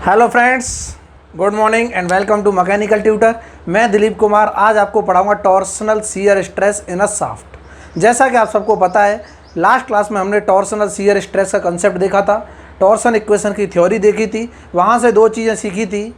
Hello friends, good morning and welcome to mechanical tutor. मैं दिलीप कुमार आज आपको पढ़ाऊंगा torsional shear stress in a shaft. जैसा कि आप सबको पता है, लास्ट क्लास में हमने टॉर्सनल शियर स्ट्रेस का कंसेप्ट देखा था, टॉर्सन इक्वेशन की थ्योरी देखी थी, वहाँ से दो चीज़ें सीखी थी।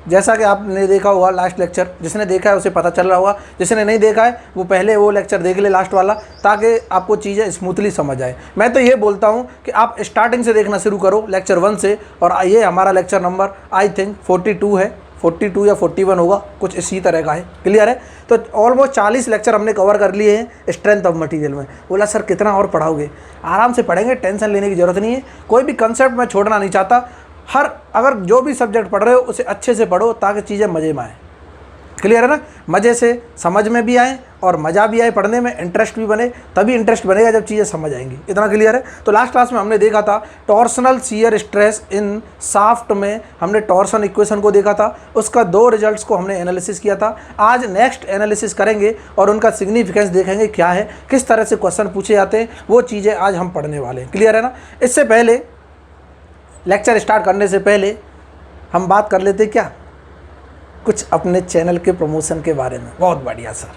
जैसा कि आपने देखा होगा लास्ट लेक्चर, जिसने देखा है उसे पता चल रहा होगा, जिसने नहीं देखा है वो पहले वो लेक्चर देख ले लास्ट वाला, ताकि आपको चीज़ें स्मूथली समझ आए। मैं तो ये बोलता हूँ कि आप स्टार्टिंग से देखना शुरू करो, लेक्चर 1 से, और ये हमारा लेक्चर नंबर आई थिंक 42 है, 42 या 41 होगा, कुछ इसी तरह का है। क्लियर है? तो ऑलमोस्ट 40 लेक्चर हमने कवर कर लिए हैं स्ट्रेंथ ऑफ मटेरियल में। बोला सर कितना और पढ़ाओगे? आराम से पढ़ेंगे, टेंशन लेने की ज़रूरत नहीं है। कोई भी कंसेप्ट मैं छोड़ना नहीं चाहता। अगर जो भी सब्जेक्ट पढ़ रहे हो उसे अच्छे से पढ़ो ताकि चीज़ें मज़े में आए। क्लियर है ना? मज़े से समझ में भी आए और मज़ा भी आए पढ़ने में, इंटरेस्ट भी बने, तभी इंटरेस्ट बनेगा जब चीज़ें समझ आएंगी। इतना क्लियर है? तो लास्ट क्लास में हमने देखा था टॉर्सनल शियर स्ट्रेस इन शाफ्ट में हमने टॉर्सन इक्वेशन को देखा था, उसका 2 रिजल्ट्स को हमने एनालिसिस किया था। आज नेक्स्ट एनालिसिस करेंगे और उनका सिग्निफिकेंस देखेंगे क्या है, किस तरह से क्वेश्चन पूछे जाते हैं, वो चीज़ें आज हम पढ़ने वाले हैं। क्लियर है ना? इससे पहले लेक्चर स्टार्ट करने से पहले हम बात कर लेते क्या कुछ अपने चैनल के प्रमोशन के बारे में। बहुत बढ़िया सर,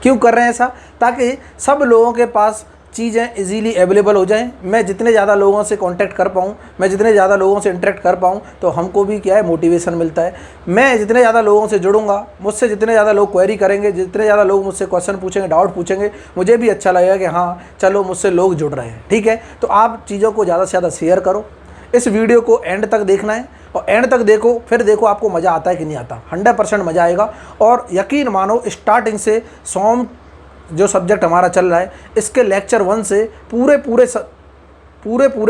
क्यों कर रहे हैं ऐसा? ताकि सब लोगों के पास चीज़ें इजीली अवेलेबल हो जाएं। मैं जितने ज़्यादा लोगों से कांटेक्ट कर पाऊँ, मैं जितने ज़्यादा लोगों से इंटरेक्ट कर पाऊँ, तो हमको भी क्या है, मोटिवेशन मिलता है। मैं जितने ज़्यादा लोगों से जुड़ूंगा, मुझसे जितने ज़्यादा लोग क्वेरी करेंगे, जितने ज़्यादा लोग मुझसे क्वेश्चन पूछेंगे, डाउट पूछेंगे, मुझे भी अच्छा लगेगा कि हाँ चलो मुझसे लोग जुड़ रहे हैं। ठीक है? तो आप चीज़ों को ज़्यादा से ज़्यादा शेयर करो। इस वीडियो को एंड तक देखना है और एंड तक देखो, फिर देखो आपको मज़ा आता है कि नहीं आता। 100% मज़ा आएगा। और यकीन मानो स्टार्टिंग से सॉम जो सब्जेक्ट हमारा चल रहा है, इसके लेक्चर 1 से पूरे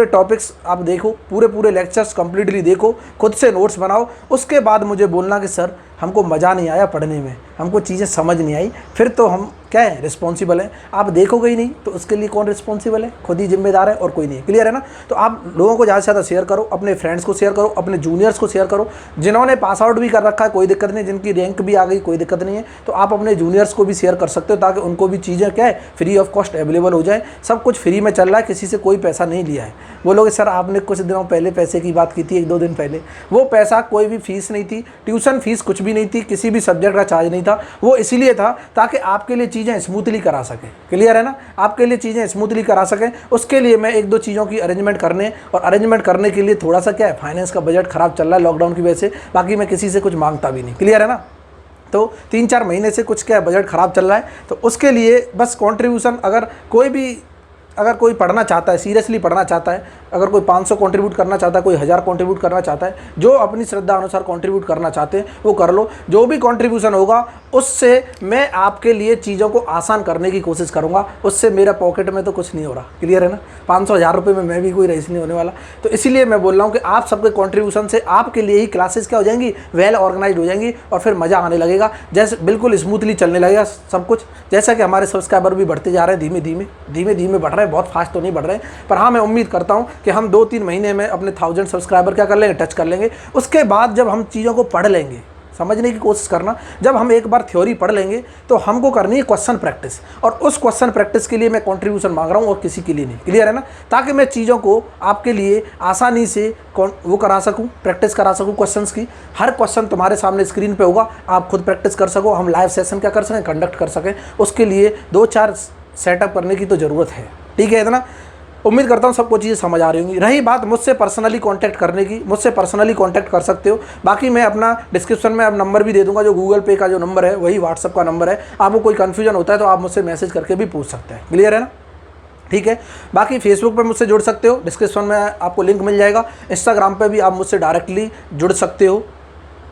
टॉपिक्स आप देखो, पूरे लेक्चर्स कंप्लीटली देखो, खुद से नोट्स बनाओ। उसके बाद मुझे बोलना कि सर हमको मज़ा नहीं आया पढ़ने में, हमको चीज़ें समझ नहीं आई, फिर तो हम क्या है, रिस्पॉन्सिबल हैं। आप देखोगे ही नहीं तो उसके लिए कौन रिस्पॉन्सिबल है? खुद ही जिम्मेदार है और कोई नहीं है। क्लियर है ना? तो आप लोगों को ज़्यादा से ज़्यादा शेयर करो, अपने फ्रेंड्स को शेयर करो, अपने जूनियर्स को शेयर करो। जिन्होंने पास आउट भी कर रखा है कोई दिक्कत नहीं, जिनकी रैंक भी आ गई कोई दिक्कत नहीं है, तो आप अपने जूनियर्स को भी शेयर कर सकते हो ताकि उनको भी चीज़ें क्या है, फ्री ऑफ कॉस्ट अवेलेबल हो जाए। सब कुछ फ्री में चल रहा है, किसी से कोई पैसा नहीं लिया है। बोलोगे सर आपने कुछ दिनों पहले पैसे की बात की थी, 1-2 दिन पहले, वो पैसा कोई भी फीस नहीं थी, ट्यूशन फीस कुछ भी नहीं थी, किसी भी सब्जेक्ट का चार्ज नहीं था। वो इसीलिए था ताकि आपके लिए चीज़ें स्मूथली करा सके। क्लियर है ना? आपके लिए चीज़ें स्मूथली करा सकें, उसके लिए मैं 1-2 चीज़ों की अरेंजमेंट करने के लिए थोड़ा सा क्या है, फाइनेंस का बजट ख़राब चल रहा है लॉकडाउन की वजह से। बाकी मैं किसी से कुछ मांगता भी नहीं। क्लियर है ना? तो 3-4 महीने से कुछ क्या है, बजट ख़राब चल रहा है, तो उसके लिए बस कंट्रीब्यूशन, अगर कोई पढ़ना चाहता है, सीरियसली पढ़ना चाहता है, अगर कोई 500 कंट्रीब्यूट करना चाहता है, कोई 1000 कंट्रीब्यूट करना चाहता है, जो अपनी श्रद्धा अनुसार कंट्रीब्यूट करना चाहते हैं वो कर लो। जो भी कंट्रीब्यूशन होगा उससे मैं आपके लिए चीज़ों को आसान करने की कोशिश करूँगा, उससे मेरा पॉकेट में तो कुछ नहीं हो रहा। क्लियर है ना? 500-1000 रुपये में मैं भी कोई रईस नहीं होने वाला। तो इसीलिए मैं बोल रहा हूँ कि आप सबके कंट्रीब्यूशन से आपके लिए ही क्लासेस क्या हो जाएंगी, वेल ऑर्गेनाइज हो जाएंगी, और फिर मज़ा आने लगेगा, जैसे बिल्कुल स्मूथली चलने लगेगा सब कुछ। जैसा कि हमारे सब्सक्राइबर भी बढ़ते जा रहे हैं, धीमे धीमे बढ़ रहे हैं, बहुत फास्ट तो नहीं बढ़ रहे हैं, पर हाँ मैं उम्मीद करता हूँ कि हम 2-3 महीने में अपने 1000 सब्सक्राइबर क्या कर लेंगे, टच कर लेंगे। उसके बाद जब हम चीज़ों को पढ़ लेंगे, समझने की कोशिश करना, जब हम एक बार थ्योरी पढ़ लेंगे तो हमको करनी है क्वेश्चन प्रैक्टिस, और उस क्वेश्चन प्रैक्टिस के लिए मैं कंट्रीब्यूशन मांग रहा हूँ और किसी के लिए नहीं। क्लियर है ना? ताकि मैं चीज़ों को आपके लिए आसानी से वो करा सकूँ, प्रैक्टिस करा सकूँ क्वेश्चंस की। हर क्वेश्चन तुम्हारे सामने स्क्रीन पे होगा, आप खुद प्रैक्टिस कर सको, हम लाइव सेशन क्या कर सकें, कंडक्ट कर सकें। उसके लिए 2-4 सेटअप करने की तो ज़रूरत है। ठीक है? इतना उम्मीद करता हूँ सबको चीज़ें समझ आ रही होंगी। रही बात मुझसे पर्सनली कांटेक्ट करने की, मुझसे पर्सनली कांटेक्ट कर सकते हो। बाकी मैं अपना डिस्क्रिप्शन में अब नंबर भी दे दूंगा, जो गूगल पे का जो नंबर है वही व्हाट्सअप का नंबर है। आपको कोई कन्फ्यूजन होता है तो आप मुझसे मैसेज करके भी पूछ सकते हैं। क्लियर है ना? ठीक है? बाकी फेसबुक पे मुझसे जुड़ सकते हो, डिस्क्रिप्शन में आपको लिंक मिल जाएगा। इंस्टाग्राम पे भी आप मुझसे डायरेक्टली जुड़ सकते हो।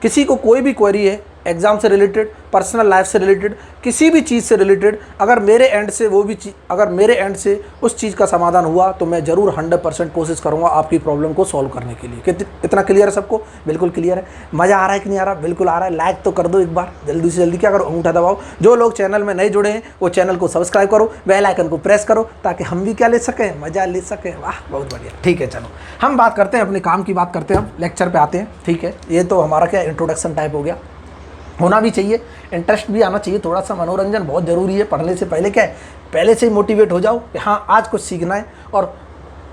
किसी को कोई भी क्वेरी है, एग्ज़ाम से रिलेटेड, पर्सनल लाइफ से रिलेटेड, किसी भी चीज़ से रिलेटेड, अगर मेरे एंड से उस चीज़ का समाधान हुआ तो मैं ज़रूर 100% कोशिश करूँगा आपकी प्रॉब्लम को सॉल्व करने के लिए। इतना क्लियर है सबको? बिल्कुल क्लियर है। मज़ा आ रहा है कि नहीं आ रहा? बिल्कुल आ रहा है। लाइक तो कर दो एक बार, जल्दी से जल्दी क्या करो, अंगूठा दबाओ। जो लोग चैनल में नए जुड़े हैं वो चैनल को सब्सक्राइब करो, बेल आइकन को प्रेस करो, ताकि हम भी क्या ले सकें, मज़ा ले सकें। वाह बहुत बढ़िया। ठीक है, चलो हम बात करते हैं, अपने काम की बात करते हैं, हम लेक्चर पे आते हैं। ठीक है? ये तो हमारा क्या इंट्रोडक्शन टाइप हो गया, होना भी चाहिए, इंटरेस्ट भी आना चाहिए, थोड़ा सा मनोरंजन बहुत ज़रूरी है। पढ़ने से पहले क्या है, पहले से ही मोटिवेट हो जाओ कि हाँ आज कुछ सीखना है, और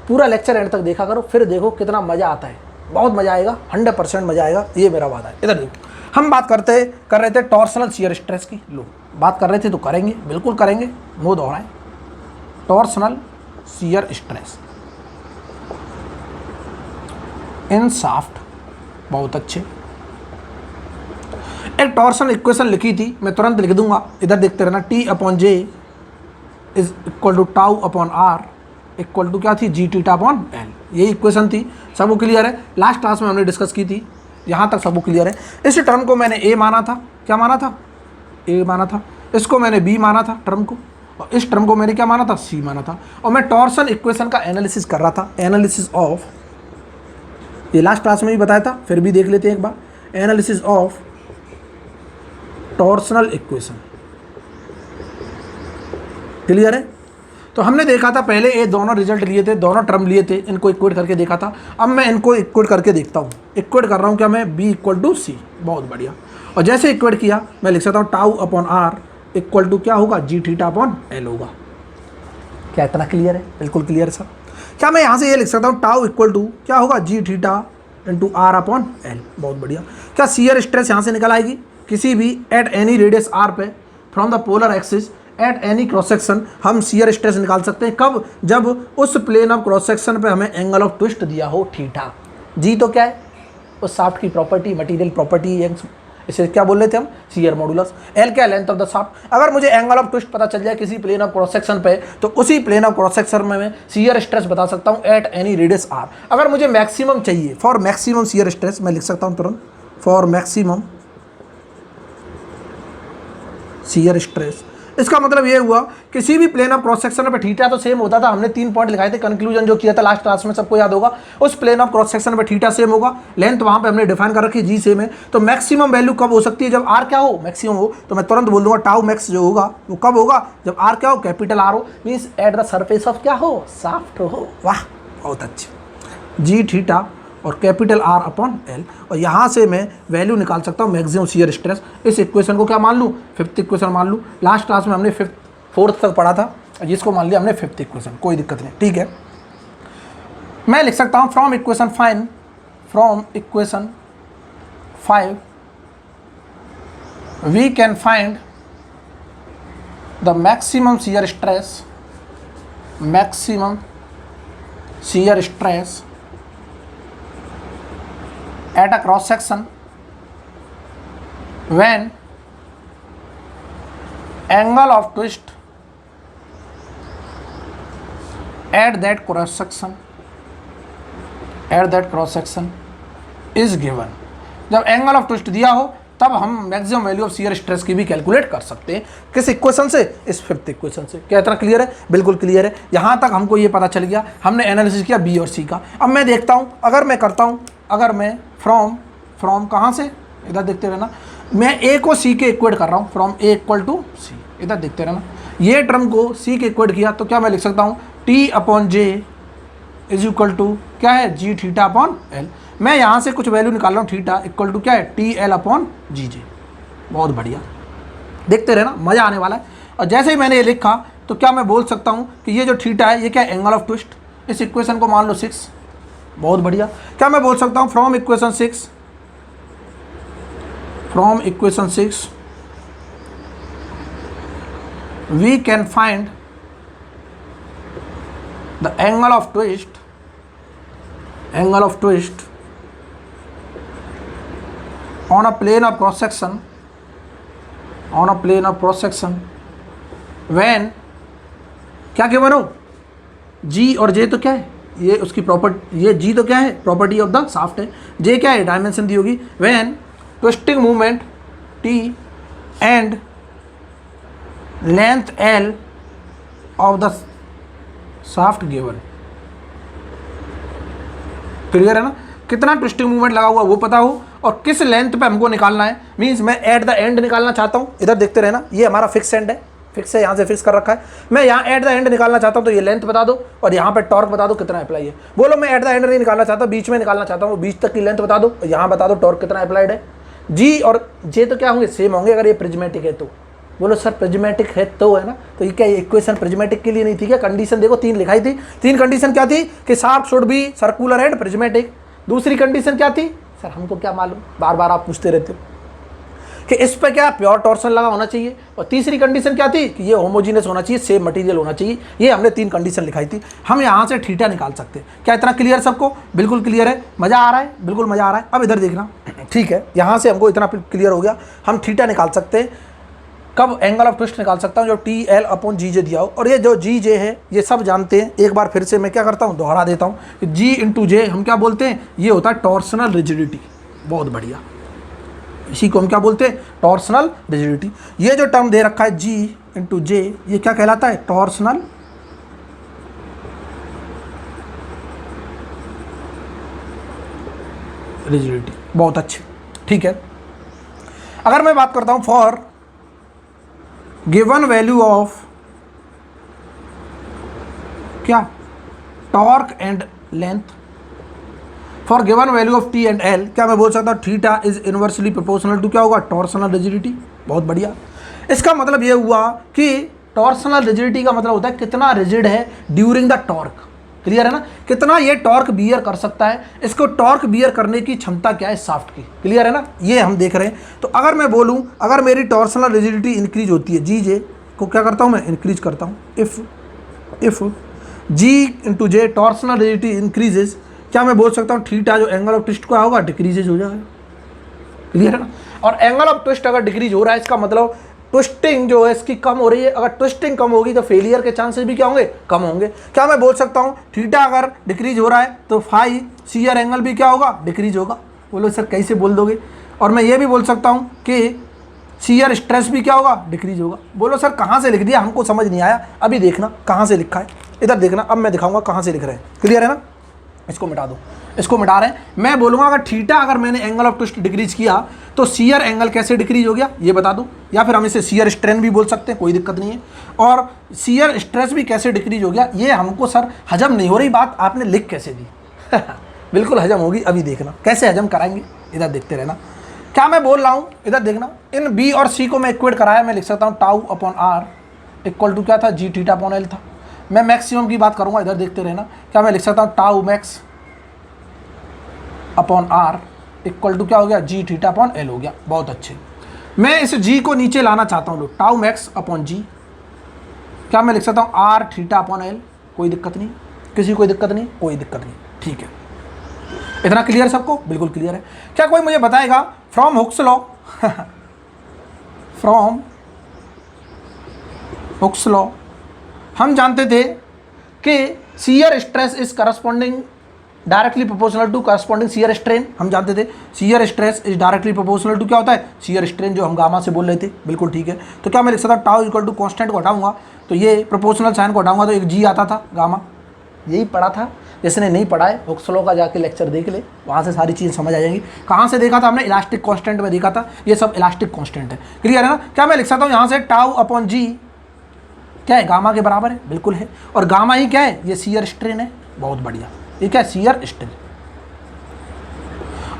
पूरा लेक्चर एंड तक देखा करो, फिर देखो कितना मज़ा आता है। बहुत मज़ा आएगा, 100% मज़ा आएगा, ये मेरा वादा है। इधर देखो, हम बात कर रहे थे टॉर्सनल शियर स्ट्रेस की। लो, बात कर रहे थे तो करेंगे, बिल्कुल करेंगे, नो दोहराएं। टॉर्सनल शियर स्ट्रेस इन शाफ्ट, बहुत अच्छे। एक टॉर्सन इक्वेशन लिखी थी, मैं तुरंत लिख दूंगा, इधर देखते रहना। T/J is equal to tau upon R equal to क्या थी, जी थीटा अपॉन एल। यही इक्वेशन थी, सबको क्लियर है। लास्ट क्लास में हमने डिस्कस की थी, यहाँ तक सबको क्लियर है। इस टर्म को मैंने ए माना था, क्या माना था, ए माना था। इसको मैंने बी माना था टर्म को, और इस टर्म को मैंने क्या माना था, सी माना था। और मैं टॉर्सन इक्वेशन का एनालिसिस कर रहा था, एनालिसिस ऑफ, ये लास्ट क्लास में भी बताया था, फिर भी देख लेते हैं एक बार। Analysis of torsional equation, clear है। तो हमने देखा था पहले ये दोनों रिजल्ट लिए थे, दोनों टर्म लिए थे, इनको इक्वेट करके देखा था। अब मैं इनको इक्वेट करके देखता हूँ, इक्वेट कर रहा हूँ क्या मैं, बी इक्वल टू सी, बहुत बढ़िया। और जैसे इक्वेट किया मैं लिख सकता हूँ tau upon R equal to क्या होगा, जी थीटा अपॉन एल होगा। क्या इतना क्लियर है, बिल्कुल क्लियर सर। क्या मैं यहाँ से ये लिख सकता हूँ टाउ इक्वल टू क्या होगा, G theta into R upon L, बहुत बढ़िया। क्या शियर स्ट्रेस यहाँ से निकल आएगी, किसी भी एट एनी रेडियस आर पे from the polar axis at any cross section हम शियर स्ट्रेस निकाल सकते हैं। कब, जब उस प्लेन ऑफ क्रॉस सेक्शन पे हमें एंगल ऑफ ट्विस्ट दिया हो थीटा। जी तो क्या है, उस शाफ्ट की प्रॉपर्टी, मटेरियल प्रॉपर्टी, इसे क्या बोल रहे थे हम, शियर मॉडुलस। एल क्या, लेंथ ऑफ द शाफ्ट। अगर मुझे एंगल ऑफ ट्विस्ट पता चल जाए किसी प्लेन ऑफ क्रॉस सेक्शन पे, तो उसी प्लेन ऑफ क्रॉस सेक्शन में मैं शियर स्ट्रेस बता सकता हूँ एट एनी रेडियस आर। अगर मुझे मैक्सिमम चाहिए, फॉर मैक्सिमम शियर स्ट्रेस, मैं लिख सकता हूँ तुरंत, फॉर मैक्सिमम शियर स्ट्रेस। इसका मतलब ये हुआ किसी भी प्लेन ऑफ क्रॉस सेक्शन पे थीटा तो सेम होता था। हमने 3 पॉइंट लिखाए थे, कंक्लूजन जो किया था लास्ट क्लास में, सबको याद होगा। उस प्लेन ऑफ क्रॉस सेक्शन पे थीटा सेम होगा, लेंथ वहां पे हमने डिफाइन कर रखी, जी सेम है। तो मैक्सिमम वैल्यू कब हो सकती है, जब आर क्या हो, मैक्सिमम हो। तो मैं तुरंत बोल दूंगा टाउ मैक्स जो होगा वो कब होगा, जब आर क्या हो, कैपिटल आर हो, means at the surface of क्या हो, शाफ्ट हो। वाह, बहुत अच्छे। जी थीटा और कैपिटल आर अपॉन एल, और यहाँ से मैं वैल्यू निकाल सकता हूँ मैक्सिमम शियर स्ट्रेस। इस इक्वेशन को क्या मान लूँ, फिफ्थ इक्वेशन मान लूँ। लास्ट क्लास में हमने फोर्थ तक पढ़ा था, जिसको मान लिया हमने फिफ्थ इक्वेशन, कोई दिक्कत नहीं, ठीक है। मैं लिख सकता हूँ from equation 5 we can find the maximum shear stress, maximum shear stress at a cross section when angle of twist at that cross section is given। जब एंगल ऑफ ट्विस्ट दिया हो तब हम maximum value of shear stress की भी calculate कर सकते हैं। किस इक्वेशन से, इस फिफ्थ इक्वेशन से। क्या इतना क्लियर है, बिल्कुल क्लियर है। यहाँ तक हमको ये पता चल गया, हमने एनालिसिस किया बी और सी का। अब मैं देखता हूँ, अगर मैं करता हूँ, अगर मैं फ्रॉम कहाँ से, इधर देखते रहना, मैं ए को सी के इक्वेट कर रहा हूँ, फ्रॉम ए इक्वल टू सी, इधर देखते रहना। ये टर्म को सी के इक्वेट किया तो क्या मैं लिख सकता हूँ, T upon J is equal to क्या है, जी थीटा अपॉन एल। मैं यहाँ से कुछ वैल्यू निकाल रहा हूँ, थीटा इक्वल टू क्या है, टी एल अपॉन जी जे। बहुत बढ़िया, देखते रहना, मज़ा आने वाला है। और जैसे ही मैंने ये लिखा तो क्या मैं बोल सकता हूँ कि ये जो थीटा है ये क्या है, एंगल ऑफ ट्विस्ट। इस इक्वेशन को मान लो 6, बहुत बढ़िया। क्या मैं बोल सकता हूँ from equation 6 we can find the angle of twist on a plane of cross section when क्या गिवन हो, जी और जे तो क्या है, ये उसकी प्रॉपर्टी, ये जी तो क्या है, प्रॉपर्टी ऑफ द शाफ्ट है, जे क्या है, डायमेंशन दी होगी। When twisting movement T and length L of the shaft given. Clear है ना, कितना ट्विस्टिंग मूवमेंट लगा हुआ वो पता हो और किस लेंथ पे हमको निकालना है। मींस मैं एट द एंड निकालना चाहता हूँ, इधर देखते रहना, ये हमारा फिक्स एंड है, फिक्स है, यहाँ से फिक्स कर रखा है। मैं यहाँ एट द एंड निकालना चाहता हूँ तो ये लेंथ बता दो और यहाँ पे टॉर्क बता दो कितना अप्लाई है। बोलो मैं एट द एंड नहीं निकालना चाहता, बीच में निकालना चाहता हूँ, बीच तक की लेंथ बता दो, यहाँ बता दो टॉर्क कितना अप्लाइड है। जी और जे तो क्या होंगे, सेम होंगे अगर ये प्रिज्मेटिक है तो। बोलो सर प्रिज्मेटिक है तो, है ना, तो ये क्या इक्वेशन प्रिज्मेटिक के लिए नहीं थी क्या। कंडीशन देखो 3 लिखाई थी, 3 कंडीशन क्या थी कि shaft should be circular and prismatic. दूसरी कंडीशन क्या थी सर, हमको क्या मालूम, बार बार आप पूछते रहते हो कि इस पे क्या प्योर टॉर्सन लगा होना चाहिए, और तीसरी कंडीशन क्या थी कि ये होमोजीनियस होना चाहिए, सेम मटेरियल होना चाहिए। ये हमने 3 कंडीशन लिखाई थी। हम यहाँ से थीटा निकाल सकते हैं। क्या इतना क्लियर सबको? बिल्कुल क्लियर है, मज़ा आ रहा है, बिल्कुल मज़ा आ रहा है। अब इधर देखना, ठीक है, यहाँ से हमको इतना क्लियर हो गया, हम थीटा निकाल सकते हैं। कब? एंगल ऑफ ट्विस्ट निकाल सकता हूँ जो TL/GJ दिया हो, और ये जो GJ है ये सब जानते हैं। एक बार फिर से मैं क्या करता हूँ, दोहरा देता हूँ कि G/J हम क्या बोलते हैं, ये होता है टॉर्सनल रिजिडिटी। बहुत बढ़िया, इसी को हम क्या बोलते हैं, टॉर्सनल रिजिडिटी। ये जो टर्म दे रखा है G/J, ये क्या कहलाता है, टॉर्सनल रिजिडिटी। बहुत अच्छे, ठीक है। अगर मैं बात करता हूं फॉर गिवन वैल्यू ऑफ क्या, torque and length, for given value of T and L, क्या मैं बोल सकता हूँ theta is inversely proportional to क्या होगा, टॉर्सनल रिजिडिटी। बहुत बढ़िया। इसका मतलब ये हुआ कि टॉर्सनल रिजिडिटी का मतलब होता है कितना रिजिड है ड्यूरिंग द टॉर्क। क्लियर है ना, कितना ये टॉर्क बियर कर सकता है, इसको टॉर्क बियर करने की क्षमता क्या है शाफ्ट की। क्लियर है ना, ये हम देख रहे हैं। तो अगर मैं बोलूं, अगर मेरी टॉर्सनल रिजिडिटी इंक्रीज होती है, GJ को क्या करता हूं मैं, इंक्रीज करता हूं। If G/J torsional rigidity increases, क्या मैं बोल सकता हूँ थीटा जो एंगल ऑफ ट्विस्ट का होगा डिक्रीजेज हो जाएगा। क्लियर है ना, और एंगल ऑफ ट्विस्ट अगर डिक्रीज हो रहा है, इसका मतलब ट्विस्टिंग जो है इसकी कम हो रही है। अगर ट्विस्टिंग कम होगी तो फेलियर के चांसेस भी क्या होंगे, कम होंगे। क्या मैं बोल सकता हूँ थीटा अगर डिक्रीज हो रहा है तो फाई सीयर एंगल भी क्या होगा, डिक्रीज होगा। बोलो सर कैसे बोल दोगे? और मैं ये भी बोल सकता हूँ कि सीयर स्ट्रेस भी क्या होगा, डिक्रीज होगा। बोलो सर कहाँ से लिख दिया, हमको समझ नहीं आया। अभी देखना कहाँ से लिखा है, इधर देखना, अब मैं दिखाऊंगा कहाँ से लिख रहे हैं। क्लियर है ना, इसको मिटा दो, इसको मिटा रहे हैं। मैं बोलूँगा अगर थीटा अगर मैंने एंगल ऑफ ट्विस्ट डिक्रीज किया तो सीयर एंगल कैसे डिक्रीज हो गया, ये बता दो। या फिर हम इसे सीयर स्ट्रेन भी बोल सकते हैं, कोई दिक्कत नहीं है। और सीयर स्ट्रेस भी कैसे डिक्रीज हो गया, ये हमको सर हजम नहीं हो रही बात, आपने लिख कैसे दी बिल्कुल हजम होगी, अभी देखना कैसे हजम कराएंगे, इधर देखते रहना। क्या मैं बोल रहा हूँ, इधर देखना, इन B और C को मैं इक्वेट कराया, मैं लिख सकता हूँ τ/r इक्वल टू क्या था, G/θ/L था। मैं मैक्सिमम की बात करूंगा, इधर देखते रहना। क्या मैं लिख सकता हूँ τmax/r इक्वल टू क्या हो गया, G/θ/L हो गया। बहुत अच्छे। मैं इस G को नीचे लाना चाहता हूँ, τmax/G, क्या मैं लिख सकता हूँ R/θ/L, कोई दिक्कत नहीं, किसी कोई दिक्कत नहीं, कोई दिक्कत नहीं, ठीक है। इतना क्लियर सबको, बिल्कुल क्लियर है। क्या कोई मुझे बताएगा from Hooke's law from Hooke's law हम जानते थे कि shear stress is corresponding directly proportional to corresponding shear strain. हम जानते थे shear stress is directly proportional to क्या होता है, शियर स्ट्रेन, जो हम गामा से बोल रहे थे। बिल्कुल ठीक है। तो क्या मैं लिख सकता हूँ टाउ इक्वल टू कॉन्स्टेंट को हटाऊंगा तो ये प्रोपोर्शनल साइन को हटाऊंगा तो एक G आता था, गामा। यही पढ़ा था, जिसने नहीं पढ़ा है हुक्स लॉ का जाके लेक्चर देख ले, वहाँ से सारी चीज़ समझ आ जाएंगी। कहाँ से देखा था हमने, इलास्टिक कांस्टेंट में देखा था, ये सब इलास्टिक कांस्टेंट है। क्लियर है ना। क्या मैं लिख सकता हूँ यहाँ से τ/G क्या है, गामा के बराबर है, बिल्कुल है। और गामा ही क्या है, ये शियर स्ट्रेन है। बहुत बढ़िया, ये क्या है, शियर स्ट्रेन।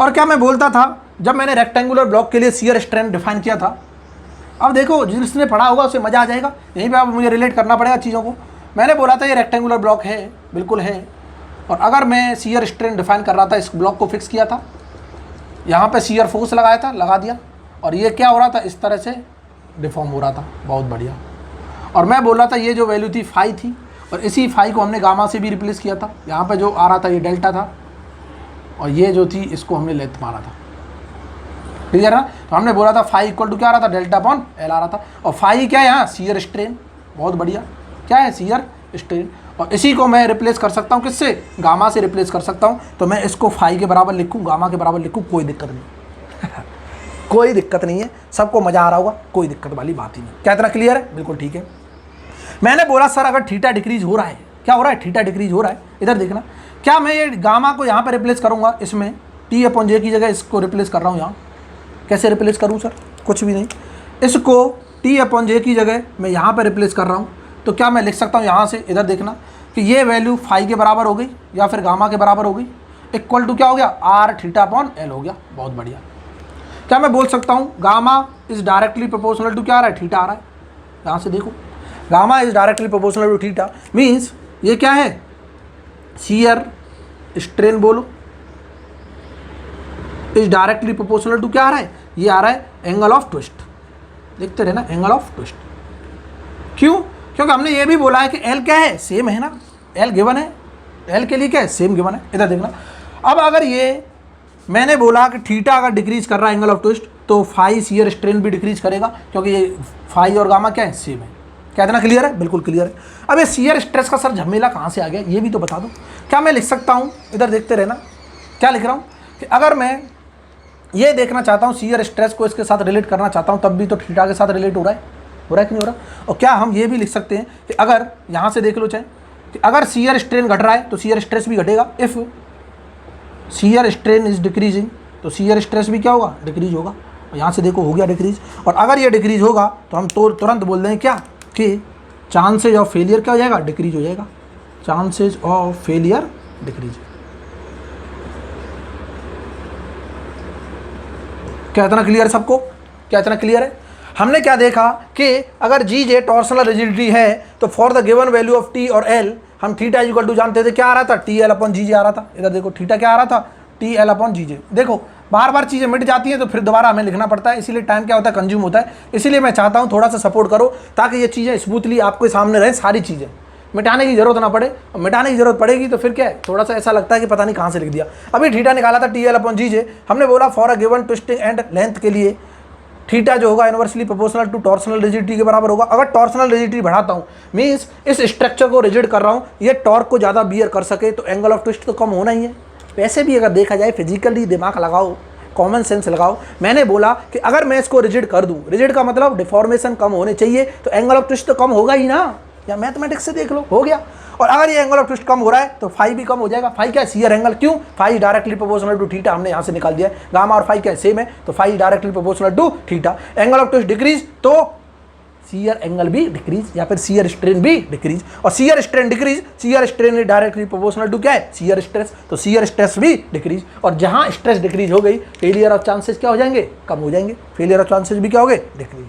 और क्या मैं बोलता था जब मैंने रेक्टेंगुलर ब्लॉक के लिए शियर स्ट्रेन डिफाइन किया था, अब देखो जिसने पढ़ा होगा उसे मजा आ जाएगा, यहीं पे आप मुझे रिलेट करना पड़ेगा चीज़ों को। मैंने बोला था ये रेक्टेंगुलर ब्लॉक है, बिल्कुल है। और अगर मैं शियर स्ट्रेन डिफाइन कर रहा था, इस ब्लॉक को फिक्स किया था, यहाँ पे शियर फोर्स लगाया था, लगा दिया, और ये क्या हो रहा था, इस तरह से डिफॉर्म हो रहा था। बहुत बढ़िया। और मैं बोल रहा था ये जो वैल्यू थी फाई थी, और इसी फाई को हमने गामा से भी रिप्लेस किया था। यहाँ पे जो आ रहा था ये डेल्टा था, और ये जो थी इसको हमने लेंथ मारा था। क्लियर है ना। तो हमने बोला था फाई इक्वल टू क्या आ रहा था, डेल्टा/L आ रहा था। और फाई क्या है यहाँ, शियर स्ट्रेन। बहुत बढ़िया, क्या है, शियर स्ट्रेन। और इसी को मैं रिप्लेस कर सकता हूँ किससे, गामा से रिप्लेस कर सकता हूँ। तो मैं इसको फाई के बराबर लिखूँ, गामा के बराबर लिखूँ, कोई दिक्कत नहीं कोई दिक्कत नहीं है, सबको मज़ा आ रहा होगा, कोई दिक्कत वाली बात ही नहीं। क्या इतना क्लियर है, बिल्कुल ठीक है। मैंने बोला सर अगर थीटा डिक्रीज हो रहा है, क्या हो रहा है, थीटा डिक्रीज हो रहा है। इधर देखना, क्या मैं ये गामा को यहाँ पर रिप्लेस करूँगा, इसमें T/J की जगह इसको रिप्लेस कर रहा हूँ यहाँ। कैसे रिप्लेस करूँ सर, कुछ भी नहीं, इसको T/J की जगह मैं यहाँ पर रिप्लेस कर रहा हूँ। तो क्या मैं लिख सकता हूँ यहाँ से, इधर देखना कि ये वैल्यू फाई के बराबर हो गई या फिर गामा के बराबर हो गई, इक्वल टू क्या हो गया, R/θ/L हो गया। बहुत बढ़िया। क्या मैं बोल सकता हूँ gamma is directly proportional to क्या आ रहा है, थीटा आ रहा है। यहाँ से देखो, gamma is directly proportional to theta, means ये क्या है, शियर स्ट्रेन बोलो, इज डायरेक्टली प्रोपोर्शनल टू क्या आ रहा है, ये आ रहा है एंगल ऑफ ट्विस्ट, देखते रहे ना, एंगल ऑफ ट्विस्ट। क्यों? क्योंकि हमने ये भी बोला है कि एल क्या है, सेम है ना, एल गिवन है, एल के लिए क्या है, सेम गिवन है। इधर देखना, अब अगर ये मैंने बोला कि थीटा अगर डिक्रीज कर रहा है एंगल ऑफ ट्विस्ट, तो फाई शियर स्ट्रेन भी डिक्रीज करेगा, क्योंकि ये फाई और गामा क्या है, सेम है। क्या इतना क्लियर है? बिल्कुल क्लियर है। अब ये शियर स्ट्रेस का सर झमेला कहाँ से आ गया, ये भी तो बता दो। क्या मैं लिख सकता हूँ, इधर देखते रहना, क्या लिख रहा हूँ कि अगर मैं ये देखना चाहता हूँ शियर स्ट्रेस को इसके साथ रिलेट करना चाहता हूँ, तब भी तो थीटा के साथ रिलेट हो रहा है कि नहीं हो रहा। और क्या हम ये भी लिख सकते हैं कि अगर यहाँ से देख लो चाहे कि अगर शियर स्ट्रेन घट रहा है तो शियर स्ट्रेस भी घटेगा। If shear strain is decreasing, तो शियर स्ट्रेस भी क्या होगा, डिक्रीज होगा। यहाँ से देखो हो गया डिक्रीज। और अगर ये डिक्रीज होगा तो हम तो तुरंत बोल दें क्या कि चांसेज ऑफ फेलियर क्या हो जाएगा, डिक्रीज हो जाएगा। Chances of failure decrease. क्या इतना क्लियर है सबको? क्या इतना क्लियर है? हमने क्या देखा कि अगर जी जे टॉर्सनल रिजिडिटी है तो for the given value of T और एल हम थीटा इक्वल टू जानते थे, क्या आ रहा था, टी एल अपॉन जी जे आ रहा था। इधर देखो थीटा क्या आ रहा था, टी एल अपॉन जी जे। देखो बार बार चीज़ें मिट जाती हैं तो फिर दोबारा हमें लिखना पड़ता है, इसीलिए टाइम क्या होता है, कंज्यूम होता है। इसीलिए मैं चाहता हूँ थोड़ा सा सपोर्ट करो ताकि ये चीज़ें स्मूथली आपके सामने रहें, सारी चीज़ें मिटाने की जरूरत ना पड़े। और मिटाने की जरूरत पड़ेगी तो फिर क्या है, थोड़ा सा ऐसा लगता है कि पता नहीं कहाँ से लिख दिया। अभी थीटा निकाला था T L upon G J, हमने बोला for a given twisting and length के लिए थीटा जो होगा inversely proportional to torsional rigidity के बराबर होगा। अगर टॉर्सनल रिजिडिटी बढ़ाता हूँ मीन्स इस स्ट्रक्चर को रिजिड कर रहा हूँ, ये टॉर्क को ज़्यादा बियर कर सके, तो एंगल ऑफ ट्विस्ट तो कम होना ही है। वैसे भी अगर देखा जाए फिजिकली दिमाग लगाओ, कॉमन सेंस लगाओ। मैंने बोला कि अगर मैं इसको रिजिड कर दूँ, रिजिड का मतलब डिफॉर्मेशन कम होने चाहिए, तो एंगल ऑफ ट्विस्ट तो कम होगा ही ना, या मैथमेटिक्स से देख लो, हो गया। और अगर ये एंगल ऑफ ट्विस्ट कम हो रहा है तो फाई भी कम हो जाएगा। फाई क्या है, शियर एंगल। क्यों? Phi directly proportional to theta, हमने यहाँ से निकाल दिया है। गामा और फाई क्या है, सेम है, तो phi directly proportional to theta. Angle of twist decrease तो शियर एंगल भी डिक्रीज, या फिर शियर स्ट्रेन भी डिक्रीज। और shear strain decrease, shear strain directly proportional to क्या है, शियर स्ट्रेस, तो शियर स्ट्रेस भी डिक्रीज। और जहाँ स्ट्रेस डिक्रीज हो गई, फेलियर ऑफ चांसेस क्या हो जाएंगे, कम हो जाएंगे। फेलियर ऑफ चांसेस भी क्या हो गए, डिक्रीज।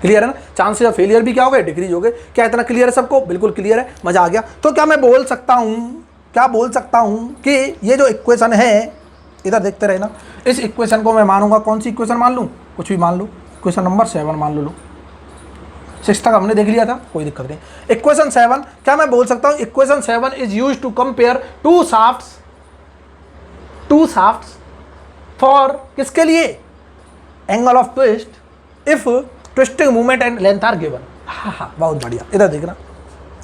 क्लियर है ना, चांसेस ऑफ फेलियर भी क्या हो गए, डिक्रीज हो गए। क्या इतना क्लियर है सबको? बिल्कुल क्लियर है, मजा आ गया। तो क्या मैं बोल सकता हूँ, क्या बोल सकता हूँ कि ये जो इक्वेशन है, इधर देखते रहे ना, इस इक्वेशन को मैं मानूंगा, कौन सी इक्वेशन मान लूँ, कुछ भी मान लूँ, इक्वेशन नंबर 7 मान लो। 6 तक हमने देख लिया था, कोई दिक्कत नहीं। इक्वेशन 7, क्या मैं बोल सकता हूँ equation 7 is used to compare two shafts for किसके लिए, angle of twist if twisting movement and length are given. हाँ, बहुत बढ़िया। इधर देखना,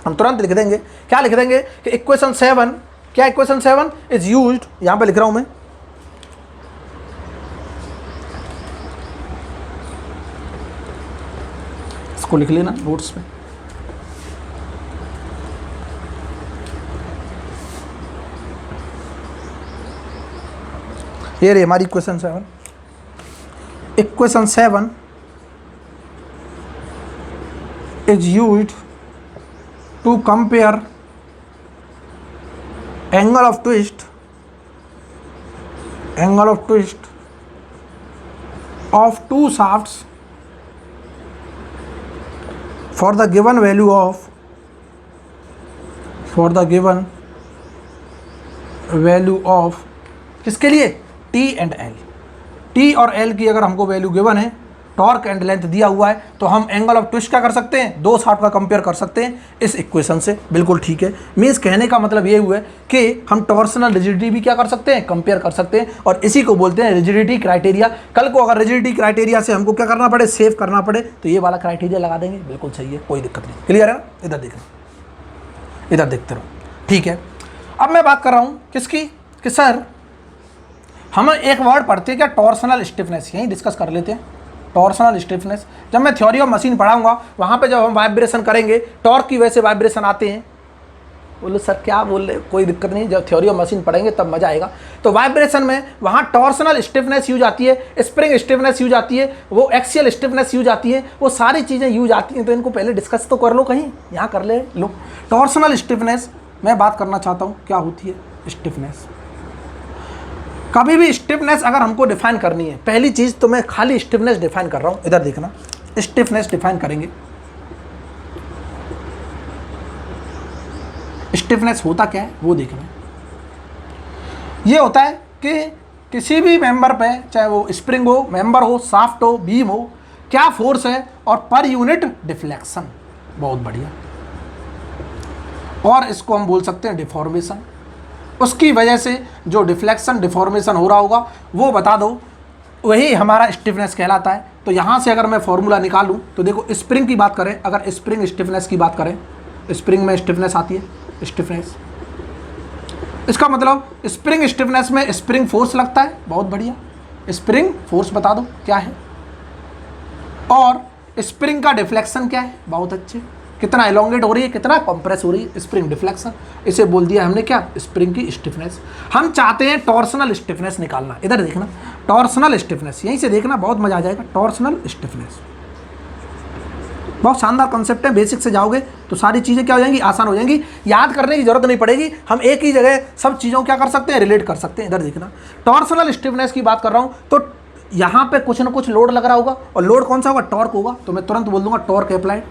हम तुरंत लिख देंगे, क्या लिख देंगे कि इक्वेशन 7, क्या इक्वेशन 7 इज यूज्ड, यहां पे लिख रहा हूं मैं, इसको लिख लेना नोट्स में। ये रही हमारी equation 7। Equation 7 is used to compare angle of twist of two shafts for the given value of किसके लिए, T एंड L। T और L की अगर हमको वैल्यू गिवन है, टॉर्क एंड लेंथ दिया हुआ है, तो हम एंगल ऑफ ट्विस्ट क्या कर सकते हैं, दो शाफ्ट का कंपेयर कर सकते हैं इस इक्वेशन से। बिल्कुल ठीक है। मीन्स कहने का मतलब ये हुआ है कि हम टॉर्सनल रिजिडिटी भी क्या कर सकते हैं, कंपेयर कर सकते हैं, और इसी को बोलते हैं रिजिडिटी क्राइटेरिया। कल को अगर रिजिडिटी क्राइटेरिया से हमको क्या करना पड़े, सेव करना पड़े, तो ये वाला क्राइटेरिया लगा देंगे। बिल्कुल सही है, कोई दिक्कत नहीं। क्लियर है ना? इधर देखना, इधर देखते रहो, ठीक है। अब मैं बात कर रहा हूँ किसकी, कि सर हम एक वर्ड पढ़ते हैं क्या, टॉर्सनल स्टिफनेस, यहीं डिस्कस कर लेते हैं। टॉर्सनल स्टिफनेस, जब मैं थ्योरी ऑफ मशीन पढ़ाऊंगा वहाँ पे जब हम वाइब्रेशन करेंगे, टॉर्क की वजह से वाइब्रेशन आते हैं। बोलो सर क्या बोल रहे, कोई दिक्कत नहीं, जब थ्योरी ऑफ मशीन पढ़ेंगे तब मजा आएगा। तो वाइब्रेशन में वहाँ टॉर्सनल स्टिफनेस यूज आती है, स्प्रिंग स्टिफनेस यूज आती है, वो एक्सियल स्टिफनेस यूज आती है, वो सारी चीज़ें यूज आती हैं। तो इनको पहले डिस्कस तो कर लो, कहीं यहाँ कर ले लो। टॉर्सनल स्टिफनेस मैं बात करना चाहता हूँ, क्या होती है स्टिफनेस। कभी भी स्टिफनेस अगर हमको डिफाइन करनी है, पहली चीज़ तो मैं खाली स्टिफनेस डिफाइन कर रहा हूँ। इधर देखना, स्टिफनेस डिफाइन करेंगे। स्टिफनेस होता क्या है वो देखना। ये होता है कि किसी भी मेंबर पे, चाहे वो स्प्रिंग हो, मेंबर हो, शाफ्ट हो, बीम हो, क्या फोर्स है और पर यूनिट डिफ्लेक्शन। बहुत बढ़िया। और इसको हम बोल सकते हैं डिफॉर्मेशन। उसकी वजह से जो डिफ्लेक्शन डिफॉर्मेशन हो रहा होगा वो बता दो, वही हमारा स्टिफनेस कहलाता है। तो यहाँ से अगर मैं फॉर्मूला निकालूँ तो देखो, स्प्रिंग की बात करें, अगर स्प्रिंग स्टिफनेस की बात करें, स्प्रिंग में स्टिफनेस आती है, स्टिफनेस, इसका मतलब स्प्रिंग स्टिफनेस में स्प्रिंग फोर्स लगता है। बहुत बढ़िया। स्प्रिंग फोर्स बता दो क्या है, और स्प्रिंग का डिफ्लेक्शन क्या है। बहुत अच्छे। कितना एलोंगेट हो रही है, कितना कंप्रेस हो रही है, स्प्रिंग डिफ्लेक्शन। इसे बोल दिया हमने क्या, स्प्रिंग की स्टिफनेस। हम चाहते हैं टॉर्सनल स्टिफनेस निकालना। इधर देखना, टॉर्सनल स्टिफनेस, यहीं से देखना, बहुत मजा आ जाएगा। टॉर्सनल स्टिफनेस बहुत शानदार कंसेप्ट है। बेसिक से जाओगे तो सारी चीज़ें क्या हो जाएंगी, आसान हो जाएंगी, याद करने की जरूरत नहीं पड़ेगी। हम एक ही जगह सब चीज़ों क्या कर सकते हैं, रिलेट कर सकते हैं। इधर देखना, टॉर्सनल स्टिफनेस की बात कर रहा हूँ तो यहाँ पे कुछ ना कुछ लोड लग रहा होगा, और लोड कौन सा होगा, टॉर्क होगा। तो मैं तुरंत बोल दूंगा टॉर्क अप्लाइड।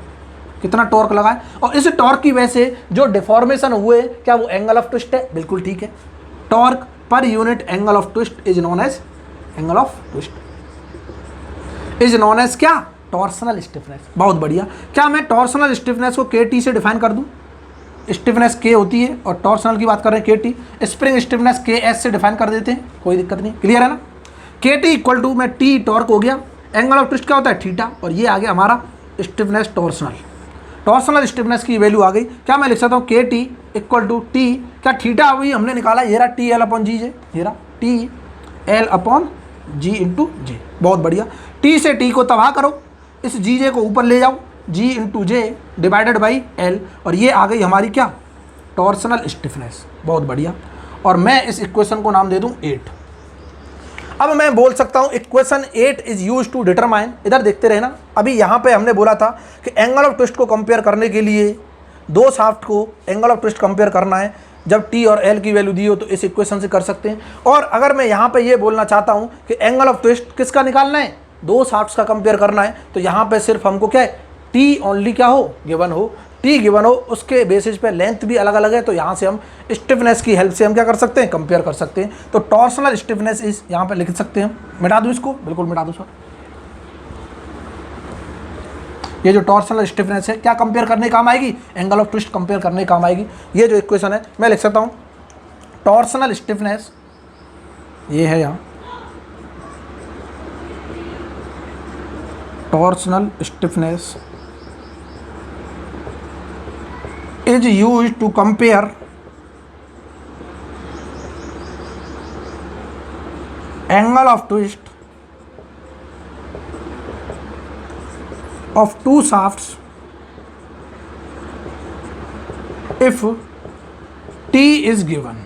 कितना टॉर्क लगा है, और इस टॉर्क की वजह से जो डिफॉर्मेशन हुए, क्या वो एंगल ऑफ ट्विस्ट है। बिल्कुल ठीक है। Torque per unit angle of twist is known as, angle of twist is known as क्या, टॉर्सनल स्टिफनेस। बहुत बढ़िया। क्या मैं टॉर्सनल स्टिफनेस को KT से डिफाइन कर दूं। स्टिफनेस K होती है और टॉर्सनल की बात कर रहे हैं KT। स्प्रिंग स्टिफनेस KS से डिफाइन कर देते हैं, कोई दिक्कत नहीं। क्लियर है ना। KT इक्वल टू में T टॉर्क हो गया, एंगल ऑफ ट्विस्ट क्या होता है, थीटा, और ये आ गया हमारा स्टिफनेस टॉर्सनल। टॉर्सनल स्टिफनेस की वैल्यू आ गई। क्या मैं लिख सकता हूँ KT इक्वल टू T, क्या थीटा अभी हमने निकाला, ये रहा TL/G, ये रहा TL/G इंटू J। बहुत बढ़िया। T से T को तबाह करो, इस GJ को ऊपर ले जाओ, G into J divided by L, और ये आ गई हमारी क्या, टॉर्सनल स्टिफनेस। बहुत बढ़िया। और मैं इस इक्वेशन को नाम दे दूं 8। अब मैं बोल सकता हूं equation 8 is used to determine, इधर देखते रहना। अभी यहाँ पे हमने बोला था कि एंगल ऑफ ट्विस्ट को कंपेयर करने के लिए दो शाफ्ट को एंगल ऑफ ट्विस्ट कंपेयर करना है, जब T और L की वैल्यू दी हो तो इस इक्वेशन से कर सकते हैं। और अगर मैं यहाँ पे ये बोलना चाहता हूँ कि एंगल ऑफ ट्विस्ट किसका निकालना है, दो शाफ्ट्स का कंपेयर करना है, तो यहाँ पे सिर्फ हमको क्या है, T ओनली क्या हो, गिवन हो, T गिवन हो, उसके बेसिस पे लेंथ भी अलग अलग है, तो यहाँ से हम स्टिफनेस की हेल्प से हम क्या कर सकते हैं, कंपेयर कर सकते हैं। तो टॉर्सनल स्टिफनेस इस यहाँ पे लिख सकते हैं। मिटा दूँ इसको, बिल्कुल मिटा दूँ सर। ये जो टॉर्सनल स्टिफनेस है क्या कंपेयर करने काम आएगी, एंगल ऑफ ट्विस्ट कंपेयर करने काम आएगी। ये जो इक्वेशन है मैं लिख सकता हूँ, टॉर्सनल स्टिफनेस ये है यहाँ, torsional stiffness is used to compare angle of twist of two shafts if T is given,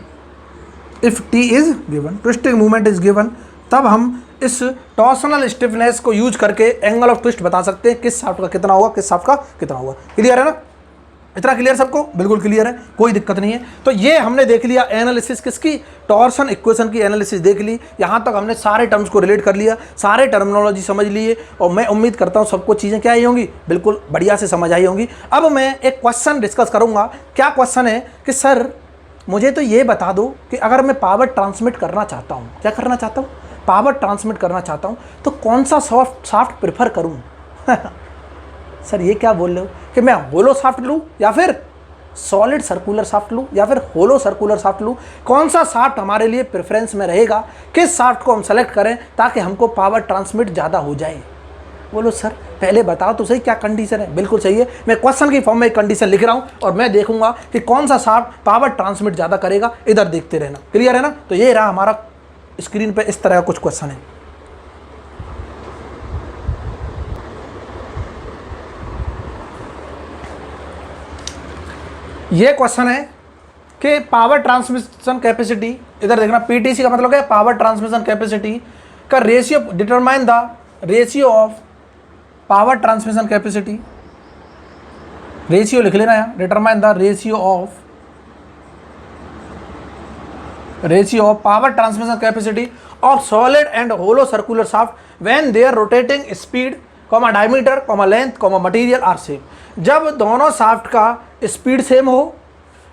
if T is given, twisting moment is given, तब हम इस टॉर्सनल स्टिफनेस को यूज करके एंगल ऑफ ट्विस्ट बता सकते हैं, किस शाफ्ट का कितना होगा, किस शाफ्ट का कितना होगा। क्लियर है ना, इतना क्लियर सबको, बिल्कुल क्लियर है, कोई दिक्कत नहीं है। तो ये हमने देख लिया एनालिसिस किसकी, टॉर्सन इक्वेशन की एनालिसिस देख ली। यहाँ तक हमने सारे टर्म्स को रिलेट कर लिया, सारे टर्मिनोलॉजी समझ लिए, और मैं उम्मीद करता हूँ सबको चीज़ें क्या आई होंगी, बिल्कुल बढ़िया से समझ आई होंगी। अब मैं एक क्वेश्चन डिस्कस करूँगा। क्या क्वेश्चन है कि सर मुझे तो ये बता दो कि अगर मैं पावर ट्रांसमिट करना चाहता हूँ, क्या करना चाहता हूँ, पावर ट्रांसमिट करना चाहता हूँ, तो कौन सा शाफ्ट प्रेफर करूँ। सर ये क्या बोल रहे हो कि मैं होलो शाफ्ट लूँ या फिर सॉलिड सर्कुलर शाफ्ट लूँ या फिर होलो सर्कुलर शाफ्ट लूँ, कौन सा शाफ्ट हमारे लिए प्रेफरेंस में रहेगा, किस शाफ्ट को हम सेलेक्ट करें ताकि हमको पावर ट्रांसमिट ज़्यादा हो जाए। बोलो सर पहले बताओ तो सही क्या कंडीशन है। बिल्कुल सही है, मैं क्वेश्चन की फॉर्म में एक कंडीशन लिख रहा हूँ और मैं देखूंगा कि कौन सा शाफ्ट पावर ट्रांसमिट ज़्यादा करेगा। इधर देखते रहना, क्लियर है ना। तो ये रहा हमारा स्क्रीन पे इस तरह का कुछ क्वेश्चन है। ये क्वेश्चन है कि पावर ट्रांसमिशन कैपेसिटी, इधर देखना पीटीसी का मतलब क्या है, पावर ट्रांसमिशन कैपेसिटी का ratio, determine the ratio of power transmission capacity, ratio लिख लेना यहाँ, determine the ratio of power transmission capacity of solid and hollow circular shaft when their rotating speed, diameter, length, material are same. जब दोनों shaft का speed same हो,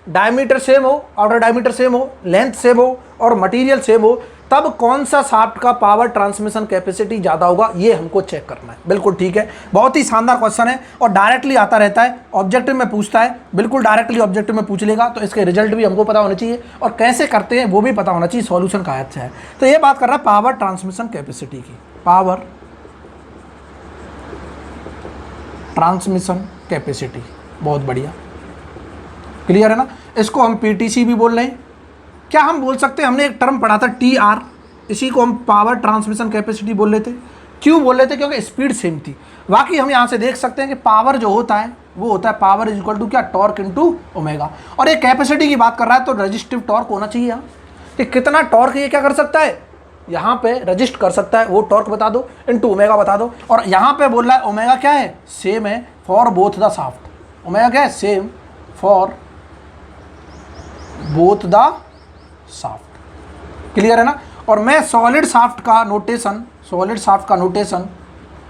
diameter same हो, outer diameter same हो, length same हो और material same हो, तब कौन सा शाफ्ट का पावर ट्रांसमिशन कैपेसिटी ज़्यादा होगा, ये हमको चेक करना है। बिल्कुल ठीक है, बहुत ही शानदार क्वेश्चन है और डायरेक्टली आता रहता है, ऑब्जेक्टिव में पूछता है, बिल्कुल डायरेक्टली ऑब्जेक्टिव में पूछ लेगा, तो इसके रिजल्ट भी हमको पता होना चाहिए और कैसे करते हैं वो भी पता होना चाहिए, सॉल्यूशन कहाँ से है। तो ये बात कर रहा है पावर ट्रांसमिशन कैपेसिटी की, पावर ट्रांसमिशन कैपेसिटी, बहुत बढ़िया, क्लियर है ना। इसको हम पीटीसी भी बोल रहे हैं। क्या हम बोल सकते हैं, हमने एक टर्म पढ़ा था टी आर, इसी को हम पावर ट्रांसमिशन कैपेसिटी बोल रहे थे। क्यों बोल रहे थे? क्योंकि स्पीड सेम थी। बाकी हम यहाँ से देख सकते हैं कि पावर जो होता है वो होता है पावर इज इक्वल टू क्या, टॉर्क इनटू ओमेगा। और ये कैपेसिटी की बात कर रहा है तो रजिस्टिव टॉर्क होना चाहिए यहाँ, कि कितना टॉर्क ये क्या कर सकता है, यहाँ पे रजिस्ट कर सकता है, वो टॉर्क बता दो, इनटू ओमेगा बता दो। और यहाँ पे बोल रहा है ओमेगा क्या है, सेम है for both the shaft. Omega क्या है, same for both the shaft, clear है ना। और मैं सॉलिड शाफ्ट का नोटेशन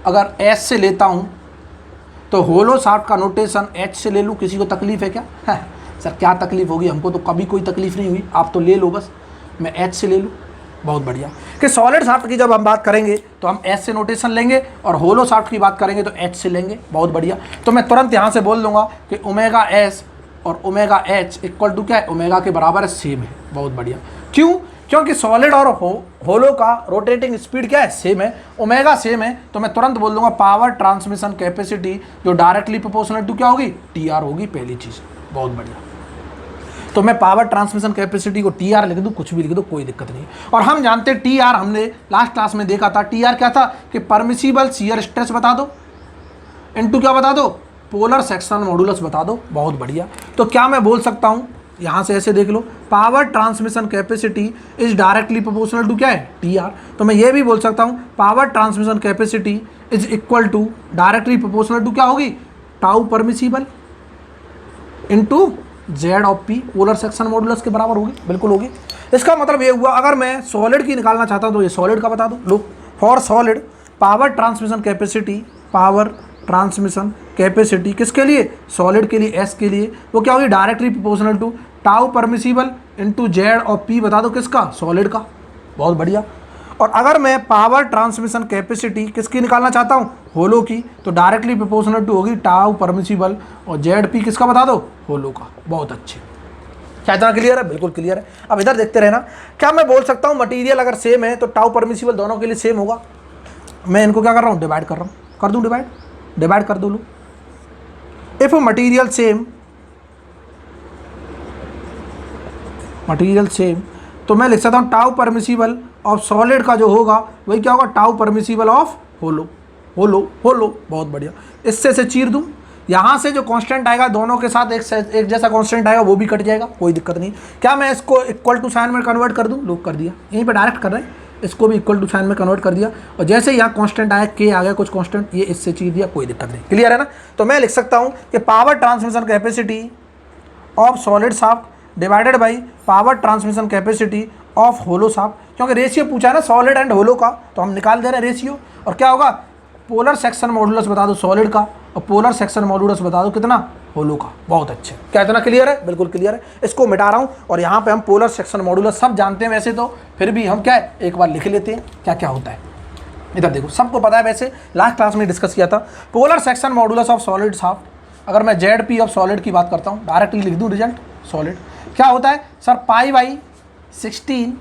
अगर एस से लेता हूं तो होलो शाफ्ट का नोटेशन एच से ले लूं। किसी को तकलीफ है क्या? सर क्या तकलीफ होगी, हमको तो कभी कोई तकलीफ नहीं हुई, आप तो ले लो बस, मैं एच से ले लूं। बहुत बढ़िया, कि सॉलिड शाफ्ट की जब हम बात करेंगे तो हम एस से नोटेशन लेंगे और होलो शाफ्ट की बात करेंगे तो एच से लेंगे। बहुत बढ़िया, तो मैं तुरंत यहाँ से बोल दूंगा कि ओमेगा एस और ओमेगा एच इक्वल टू क्या है, ओमेगा के बराबर है, सेम है। बहुत बढ़िया, क्यों? क्योंकि सॉलिड और होलो का रोटेटिंग स्पीड क्या है, सेम है, ओमेगा सेम है। तो मैं तुरंत बोल दूंगा पावर ट्रांसमिशन कैपेसिटी जो डायरेक्टली प्रोपोर्शनल टू क्या होगी, टी आर होगी, पहली चीज़। बहुत बढ़िया, तो मैं पावर ट्रांसमिशन कैपेसिटी को टी आर लिख दूँ, कुछ भी लिख दो, कोई दिक्कत नहीं। और हम जानते हैं टी आर, हमने लास्ट क्लास में देखा था, टी आर क्या था कि परमिसिबल शियर स्ट्रेस बता दो, इनटू क्या बता दो, पोलर सेक्शन मॉडुलस बता दो। बहुत बढ़िया, तो क्या मैं बोल सकता हूँ, यहाँ से ऐसे देख लो, power transmission capacity is directly proportional to क्या है, टी आर। तो मैं ये भी बोल सकता हूँ power transmission capacity is equal to directly proportional to क्या होगी, tau permissible into Z of P, polar section modulus के बराबर होगी। बिल्कुल होगी। इसका मतलब ये हुआ, अगर मैं सॉलिड की निकालना चाहता हूँ तो ये सॉलिड का बता दो। लो, for solid power transmission capacity किसके लिए, सॉलिड के लिए, एस के लिए, वो क्या होगी, directly proportional to tau permissible into Z और पी बता दो किसका, सॉलिड का। बहुत बढ़िया। और अगर मैं पावर ट्रांसमिशन कैपेसिटी किसकी निकालना चाहता हूँ, होलो की, तो डायरेक्टली प्रोपोर्शनल टू होगी टाउ परमिसिबल और जेड पी किसका बता दो, होलो का। बहुत अच्छे, क्या इतना क्लियर है? बिल्कुल क्लियर है। अब इधर देखते रहना, क्या मैं बोल सकता हूँ मटीरियल अगर सेम है तो टाउ परमिसिबल दोनों के लिए सेम होगा। मैं इनको क्या कर रहा हूँ, डिवाइड कर रहा हूँ, कर दूँ डिवाइड कर दो। लो, इफ मटीरियल सेम तो मैं लिख सकता हूँ टाउ परमिसिबल ऑफ सॉलिड का जो होगा वही क्या होगा, टाउ परमिसिबल ऑफ होलो। बहुत बढ़िया, इससे से चीर दूँ, यहाँ से जो कांस्टेंट आएगा दोनों के साथ एक जैसा कांस्टेंट आएगा, वो भी कट जाएगा, कोई दिक्कत नहीं। क्या मैं इसको इक्वल टू साइन में कन्वर्ट कर दूँ, लोग कर दिया, यहीं पे डायरेक्ट कर रहे हैं, इसको भी इक्वल टू साइन में कन्वर्ट कर दिया। और जैसे यहाँ कांस्टेंट आया, के आ गया कुछ कांस्टेंट, ये इससे चीर दिया, कोई दिक्कत नहीं। क्लियर है ना। तो मैं लिख सकता हूँ कि power transmission capacity of solid shaft divided by power transmission capacity of hollow shaft, क्योंकि रेशियो पूछा है ना सॉलिड एंड होलो का, तो हम निकाल दे रहे हैं रेशियो। और क्या होगा, पोलर सेक्शन मॉडुलस बता दो सॉलिड का और पोलर सेक्शन मॉडुलस बता दो कितना, होलो का। बहुत अच्छे, क्या इतना क्लियर है? बिल्कुल क्लियर है। इसको मिटा रहा हूँ और यहाँ पे हम पोलर सेक्शन मॉडुलस सब जानते हैं वैसे तो, फिर भी हम क्या है एक बार लिख लेते हैं क्या क्या होता है। इधर देखो, सबको पता है वैसे, लास्ट क्लास में डिस्कस किया था। Polar section modulus of solid shaft, अगर मैं जेड पी ऑफ सॉलिड की बात करता हूँ, डायरेक्टली लिख दूँ रिजल्ट, सॉलिड क्या होता है सर, पाई बाई 16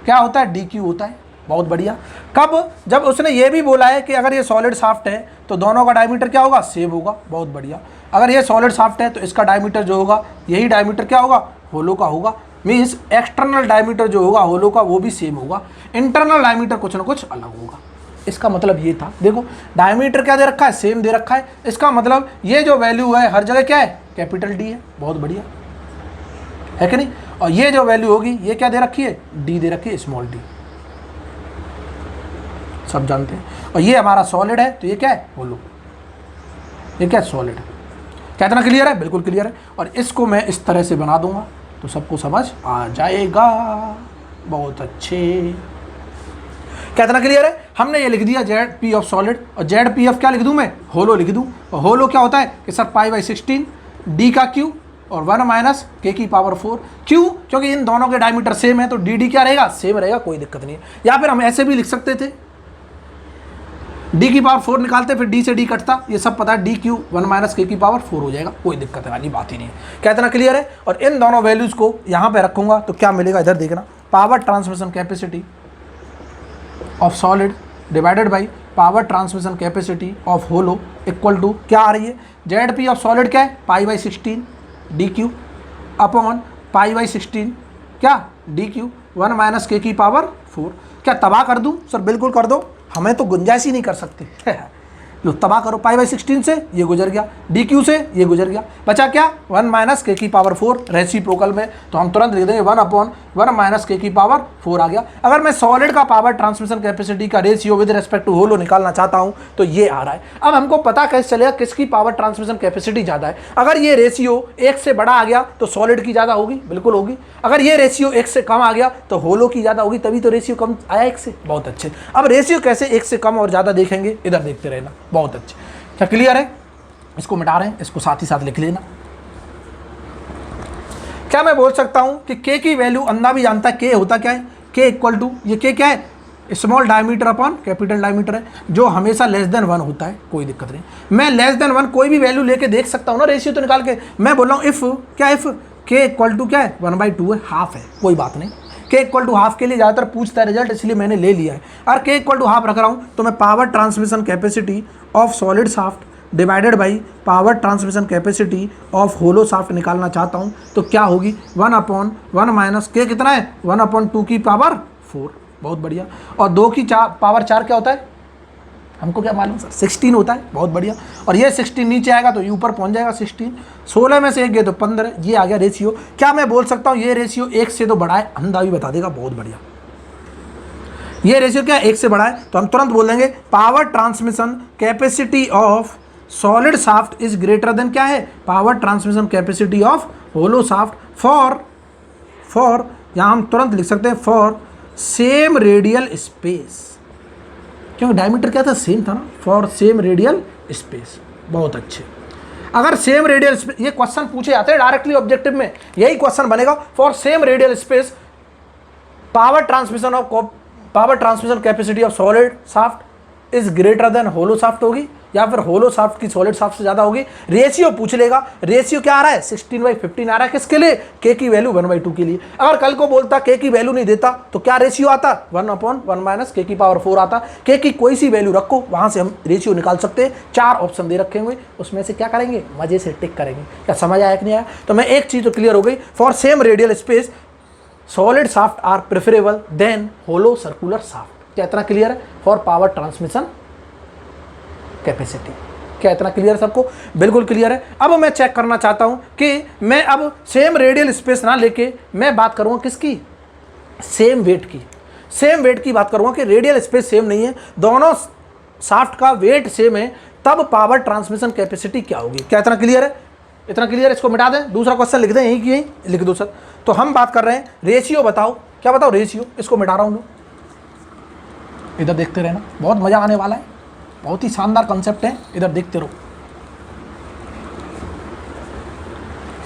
क्या होता है, डी क्यू होता है। बहुत बढ़िया। कब, जब उसने ये भी बोला है कि अगर ये सॉलिड शाफ्ट है तो दोनों का डायमीटर क्या होगा, सेम होगा। बहुत बढ़िया। अगर ये सॉलिड शाफ्ट है तो इसका डायमीटर जो होगा, यही डायमीटर क्या होगा, होलो का होगा। मीन्स एक्सटर्नल डायमीटर जो होगा होलो का वो भी सेम होगा, इंटरनल डायमीटर कुछ ना कुछ अलग होगा। इसका मतलब ये था, देखो डायमीटर क्या दे रखा है, सेम दे रखा है। इसका मतलब ये जो वैल्यू है हर जगह क्या है, कैपिटल डी है। बहुत बढ़िया है कि नहीं। और ये जो वैल्यू होगी ये क्या दे रखी है, डी दे रखी है, स्मॉल डी, सब जानते हैं। और ये हमारा सॉलिड है तो ये क्या है, होलो। ये क्या सॉलिड है। क्या इतना क्लियर है? बिल्कुल क्लियर है। और इसको मैं इस तरह से बना दूंगा तो सबको समझ आ जाएगा। बहुत अच्छे, क्या इतना क्लियर है? हमने ये लिख दिया जेड पी ऑफ सॉलिड, और जेड पी ऑफ क्या लिख दूं मैं, होलो लिख दूं। और होलो क्या होता है कि सर पाई बाई 16 डी का क्यू, और 1 माइनस के की पावर 4। क्यों? क्योंकि इन दोनों के डायमीटर सेम है तो डी डी क्या रहेगा? सेम रहेगा, कोई दिक्कत नहीं है। या फिर हम ऐसे भी लिख सकते थे, डी की पावर 4 निकालते, फिर डी से डी कटता, ये सब पता है, डी क्यू 1 माइनस के की पावर 4 हो जाएगा, कोई दिक्कत वाली बात ही नहीं है। क्या इतना क्लियर है? और इन दोनों वैल्यूज़ को यहाँ पे रखूंगा तो क्या मिलेगा, इधर देखना, power transmission capacity of solid divided by power transmission capacity of hollow equal to क्या आ रही है, जेड पी ऑफ सॉलिड क्या है, π/16 डी क्यू अपॉन π/16 क्या, डी क्यू 1 माइनस के की पावर 4। क्या तबाह कर दूँ? सर बिल्कुल कर दो, हमें तो गुंजाइश ही नहीं कर सकती लो तबाह करो, π/16 से ये गुजर गया, डी क्यू से ये गुजर गया, बचा क्या, 1 माइनस के की पावर 4 रेसिप्रोकल में, तो हम तुरंत लिख देंगे 1 अपॉन 1 माइनस के की पावर 4 आ गया। अगर मैं सॉलिड का पावर ट्रांसमिशन कैपेसिटी का रेशियो विद रिस्पेक्ट टू होलो निकालना चाहता हूं तो ये आ रहा है। अब हमको पता कैसे चलेगा किसकी पावर ट्रांसमिशन कैपेसिटी ज़्यादा है? अगर ये रेशियो 1 से बड़ा आ गया तो सॉलिड की ज़्यादा होगी, बिल्कुल होगी। अगर ये रेशियो 1 से कम आ गया तो होलो की ज़्यादा होगी, तभी तो रेशियो कम आया 1 से। बहुत अच्छे। अब रेशियो कैसे 1 से कम और ज़्यादा देखेंगे, इधर देखते रहना। बहुत अच्छे, क्या क्लियर है? इसको मिटा रहे हैं, इसको साथ ही साथ लिख लेना। क्या मैं बोल सकता हूं कि k की वैल्यू अंधा भी जानता है, k होता क्या है, k इक्वल टू, ये k क्या है, small diameter upon capital diameter है, जो हमेशा लेस देन 1 होता है, कोई दिक्कत नहीं। मैं लेस देन 1 कोई भी वैल्यू लेके देख सकता हूं ना, रेशियो तो निकाल के। मैं बोल रहा हूं इफ क्या, इफ k इक्वल टू क्या है, 1/2 है, हाफ है, कोई बात नहीं। k इक्वल टू हाफ के लिए ज़्यादातर पूछता है रिजल्ट, इसलिए मैंने ले लिया है। और k इक्वल टू हाफ रख रहा हूँ तो मैं power transmission capacity of solid shaft divided by power transmission capacity of hollow shaft निकालना चाहता हूँ, तो क्या होगी, 1 अपॉन 1 माइनस k कितना है, 1 अपॉन 2 की पावर 4। बहुत बढ़िया। और 2 की पावर 4 क्या होता है, हमको क्या मालूम सर, 16 होता है। बहुत बढ़िया। और ये 16 नीचे आएगा तो ये ऊपर पहुंच जाएगा 16, 16 में से 1 गए तो 15, ये आ गया रेशियो। क्या मैं बोल सकता हूँ ये रेशियो 1 से तो बड़ा है, अंधा भी बता देगा। बहुत बढ़िया। ये रेशियो क्या 1 से बड़ा है, तो हम तुरंत बोल देंगे power transmission capacity of solid shaft is greater than क्या है, power transmission capacity of hollow shaft for यहाँ हम तुरंत लिख सकते हैं फॉर सेम रेडियल स्पेस, क्योंकि डायमीटर क्या था, सेम था ना, फॉर सेम रेडियल स्पेस। बहुत अच्छे। अगर सेम रेडियल स्पेस, ये क्वेश्चन पूछे जाते हैं डायरेक्टली ऑब्जेक्टिव में, यही क्वेश्चन बनेगा, for same radial space power transmission capacity of solid shaft is greater than hollow shaft होगी, या फिर होलो शाफ्ट की सॉलिड शाफ्ट से ज़्यादा होगी। रेशियो पूछ लेगा, रेशियो क्या आ रहा है, 16/15 आ रहा है, किसके लिए, k की वैल्यू 1/2 के लिए। अगर कल को बोलता k की वैल्यू नहीं देता तो क्या रेशियो आता, 1 अपॉन 1 माइनस k की पावर 4 आता। k की कोई सी वैल्यू रखो, वहाँ से हम रेशियो निकाल सकते हैं। 4 ऑप्शन दे रखे हुए, उसमें से क्या करेंगे, मजे से टिक करेंगे। क्या समझ आया कि नहीं आया? तो मैं एक चीज़ तो क्लियर हो गई, for same radial space solid shaft are preferable than hollow circular shaft. क्या इतना क्लियर है? For power transmission capacity. क्या इतना क्लियर है सबको? बिल्कुल क्लियर है। अब मैं चेक करना चाहता हूं कि मैं अब सेम रेडियल स्पेस ना लेके मैं बात करूंगा किसकी, सेम वेट की। सेम वेट की बात करूंगा कि रेडियल स्पेस सेम नहीं है, दोनों शाफ्ट का वेट सेम है, तब पावर ट्रांसमिशन कैपेसिटी क्या होगी। क्या इतना क्लियर है? इतना क्लियर है। इसको मिटा दें, दूसरा क्वेश्चन लिख दें, यहीं की यहीं लिख दो सर। तो हम बात कर रहे हैं रेशियो, बताओ क्या बताओ, रेशियो। इसको मिटा रहा हूँ, इधर देखते रहना, बहुत मजा आने वाला है, बहुत ही शानदार कंसेप्ट है, इधर देखते रहो।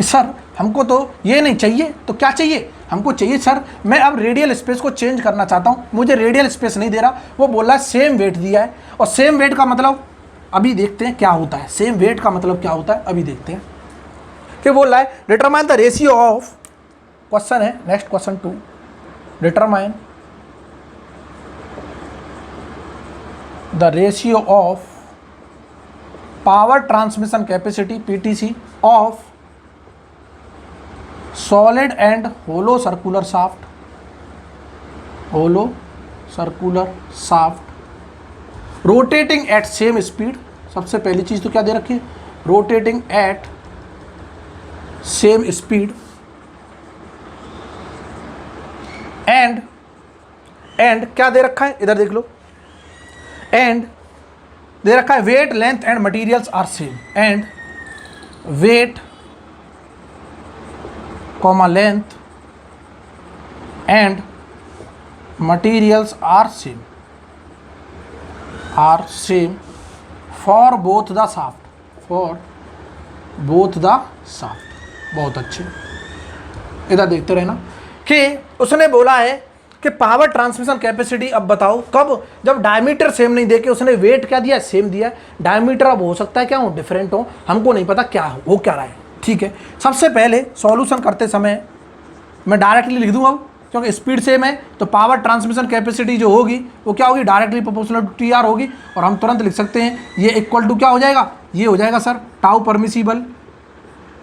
सर हमको तो ये नहीं चाहिए, तो क्या चाहिए हमको? चाहिए सर मैं अब रेडियल स्पेस को चेंज करना चाहता हूँ, मुझे रेडियल स्पेस नहीं दे रहा, वो बोल रहा है सेम वेट दिया है। और सेम वेट का मतलब अभी देखते हैं क्या होता है, सेम वेट का मतलब क्या होता है अभी देखते हैं। फिर बोल रहा है determine the ratio of, question है next question 2, determine the ratio of power transmission capacity PTC of solid and hollow circular shaft rotating at same speed। सबसे पहली चीज तो क्या दे रखी है, rotating at same speed and क्या दे रखा है, इधर देख लो, एंड दे रखा है weight length and materials are same, and weight comma length and materials are same for both the shaft, बहुत अच्छे। इधर देखते रहना कि उसने बोला है कि पावर ट्रांसमिशन कैपेसिटी, अब बताओ कब, जब डायमीटर सेम नहीं देके उसने वेट क्या दिया, सेम दिया। डायमीटर अब हो सकता है क्या हो, डिफरेंट हो, हमको नहीं पता क्या हो क्या रहा है। ठीक है, सबसे पहले सॉल्यूशन करते समय मैं डायरेक्टली लिख दूंगा, क्योंकि स्पीड सेम है तो पावर ट्रांसमिशन कैपेसिटी जो होगी वो क्या होगी, directly proportional to T R होगी। और हम तुरंत लिख सकते हैं ये इक्वल टू क्या हो जाएगा, ये हो जाएगा सर टाउ परमिसिबल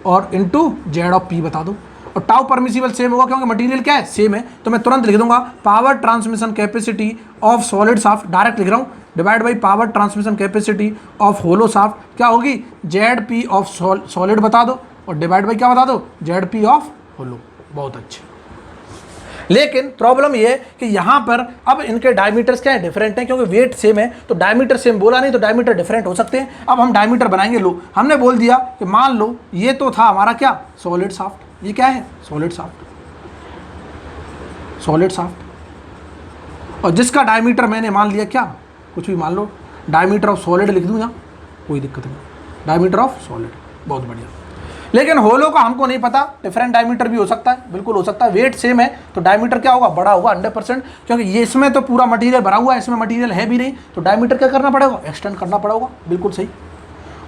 और इनटू जेड ऑफ पी बता दो। और टाउ परमिसिबल सेम होगा क्योंकि मटेरियल क्या है, सेम है, तो मैं तुरंत लिख दूंगा power transmission capacity of solid shaft, direct लिख रहा हूँ, divide by power transmission capacity of hollow shaft क्या होगी, जेड पी ऑफ सॉलिड बता दो और डिवाइड बाई क्या बता दो, जेड पी ऑफ होलो। बहुत अच्छे। लेकिन प्रॉब्लम ये है कि यहाँ पर अब इनके डायमीटर्स क्या है, डिफरेंट हैं, क्योंकि वेट सेम है तो डायमीटर सेम बोला नहीं तो डायमीटर डिफरेंट हो सकते हैं। अब हम डायमीटर बनाएंगे। लो हमने बोल दिया कि मान लो ये तो था हमारा क्या, सॉलिड शाफ्ट, ये क्या है, सॉलिड शाफ्ट, सॉलिड शाफ्ट, और जिसका डायमीटर मैंने मान लिया क्या, कुछ भी मान लो, डायमीटर ऑफ सॉलिड लिख दूँ यहाँ, कोई दिक्कत नहीं, डायमीटर ऑफ सॉलिड, बहुत बढ़िया। लेकिन होलो का हमको नहीं पता, डिफरेंट डायमीटर भी हो सकता है, बिल्कुल हो सकता है, वेट सेम है तो डायमीटर क्या होगा, बड़ा होगा 100%, क्योंकि ये इसमें तो पूरा मटेरियल भरा हुआ है, इसमें मटेरियल है भी नहीं, तो डायमीटर क्या करना पड़ेगा, एक्सटेंड करना पड़ेगा, बिल्कुल सही।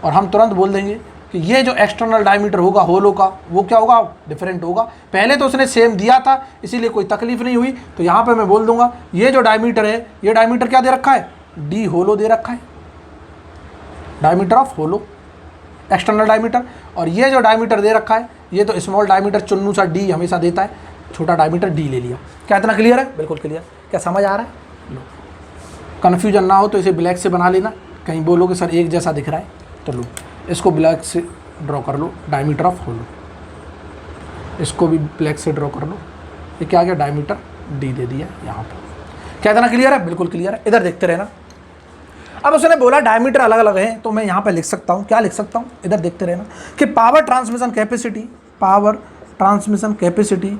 और हम तुरंत बोल देंगे कि ये जो एक्सटर्नल डायमीटर होगा होलो का वो क्या होगा, डिफरेंट होगा। पहले तो उसने सेम दिया था इसीलिए कोई तकलीफ नहीं हुई, तो यहाँ पर मैं बोल दूंगा ये जो डायमीटर है, ये डायमीटर क्या दे रखा है, डी होलो दे रखा है, diameter of hollow, external diameter. और ये जो डायमीटर दे रखा है ये तो स्मॉल डायमीटर चुन्नू सा डी हमेशा देता है, छोटा डायमीटर डी ले लिया। क्या इतना क्लियर है, बिल्कुल क्लियर, क्या समझ आ रहा है। लो कन्फ्यूजन ना हो तो इसे ब्लैक से बना लेना, कहीं बोलो कि सर एक जैसा दिख रहा है, तो लो इसको ब्लैक से ड्रॉ कर लो, डायमीटर ऑफ होलो, इसको भी ब्लैक से ड्रॉ कर लो, ये क्या आ गया, डायमीटर डी दे दिया यहाँ पर। क्या इतना क्लियर है, बिल्कुल क्लियर है। इधर देखते रहना। अब उसने बोला डायमीटर अलग अलग है तो मैं यहाँ पे लिख सकता हूँ, क्या लिख सकता हूँ, इधर देखते रहना कि power transmission capacity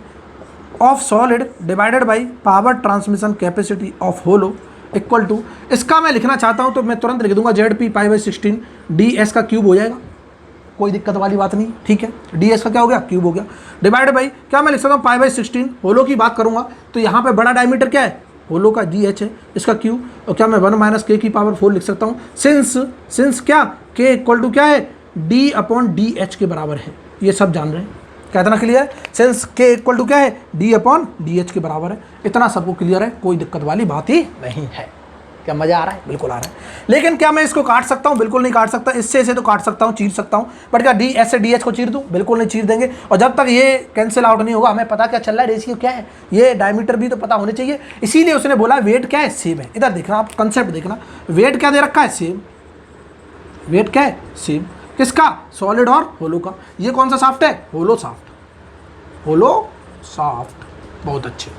of solid divided by power transmission capacity of hollow equal to, इसका मैं लिखना चाहता हूँ तो मैं तुरंत लिख दूंगा Z P pi by 16 D S का क्यूब हो जाएगा, कोई दिक्कत वाली बात नहीं, ठीक है, डी एस का क्या हो गया, क्यूब हो गया, डिवाइड बाई क्या मैं लिख सकता हूँ पाई बाई 16, होलो की बात करूँगा तो यहाँ पे बड़ा डायमीटर क्या है, होलो का डी एच है, इसका क्यू, और क्या मैं 1 माइनस के की पावर 4 लिख सकता हूँ, सिंस क्या के इक्वल टू क्या है, डी अपॉन डी एच के बराबर है, ये सब जान रहे हैं। क्या इतना क्लियर है, सिंस के इक्वल टू क्या है, डी अपॉन डी एच के बराबर है, इतना सबको क्लियर है, कोई दिक्कत वाली बात ही नहीं है। क्या मजा आ रहा है, बिल्कुल आ रहा है। लेकिन क्या मैं इसको काट सकता हूँ, बिल्कुल नहीं काट सकता, इससे इसे तो काट सकता हूँ, चीर सकता हूँ, बट क्या डी एस से डी एच को चीर दूँ, बिल्कुल नहीं चीर देंगे। और जब तक ये कैंसिल आउट नहीं होगा हमें पता क्या चल रहा है, रेशियो क्या है, ये डायमीटर भी तो पता होने चाहिए, इसीलिए उसने बोला वेट क्या है, सेम है। इधर देखना, आप कंसेप्ट देखना, वेट क्या दे रखा है, सेम, वेट क्या है, सेम, किसका, सॉलिड और होलो का। ये कौन सा शाफ्ट है, होलो शाफ्ट, होलो शाफ्ट, बहुत अच्छे।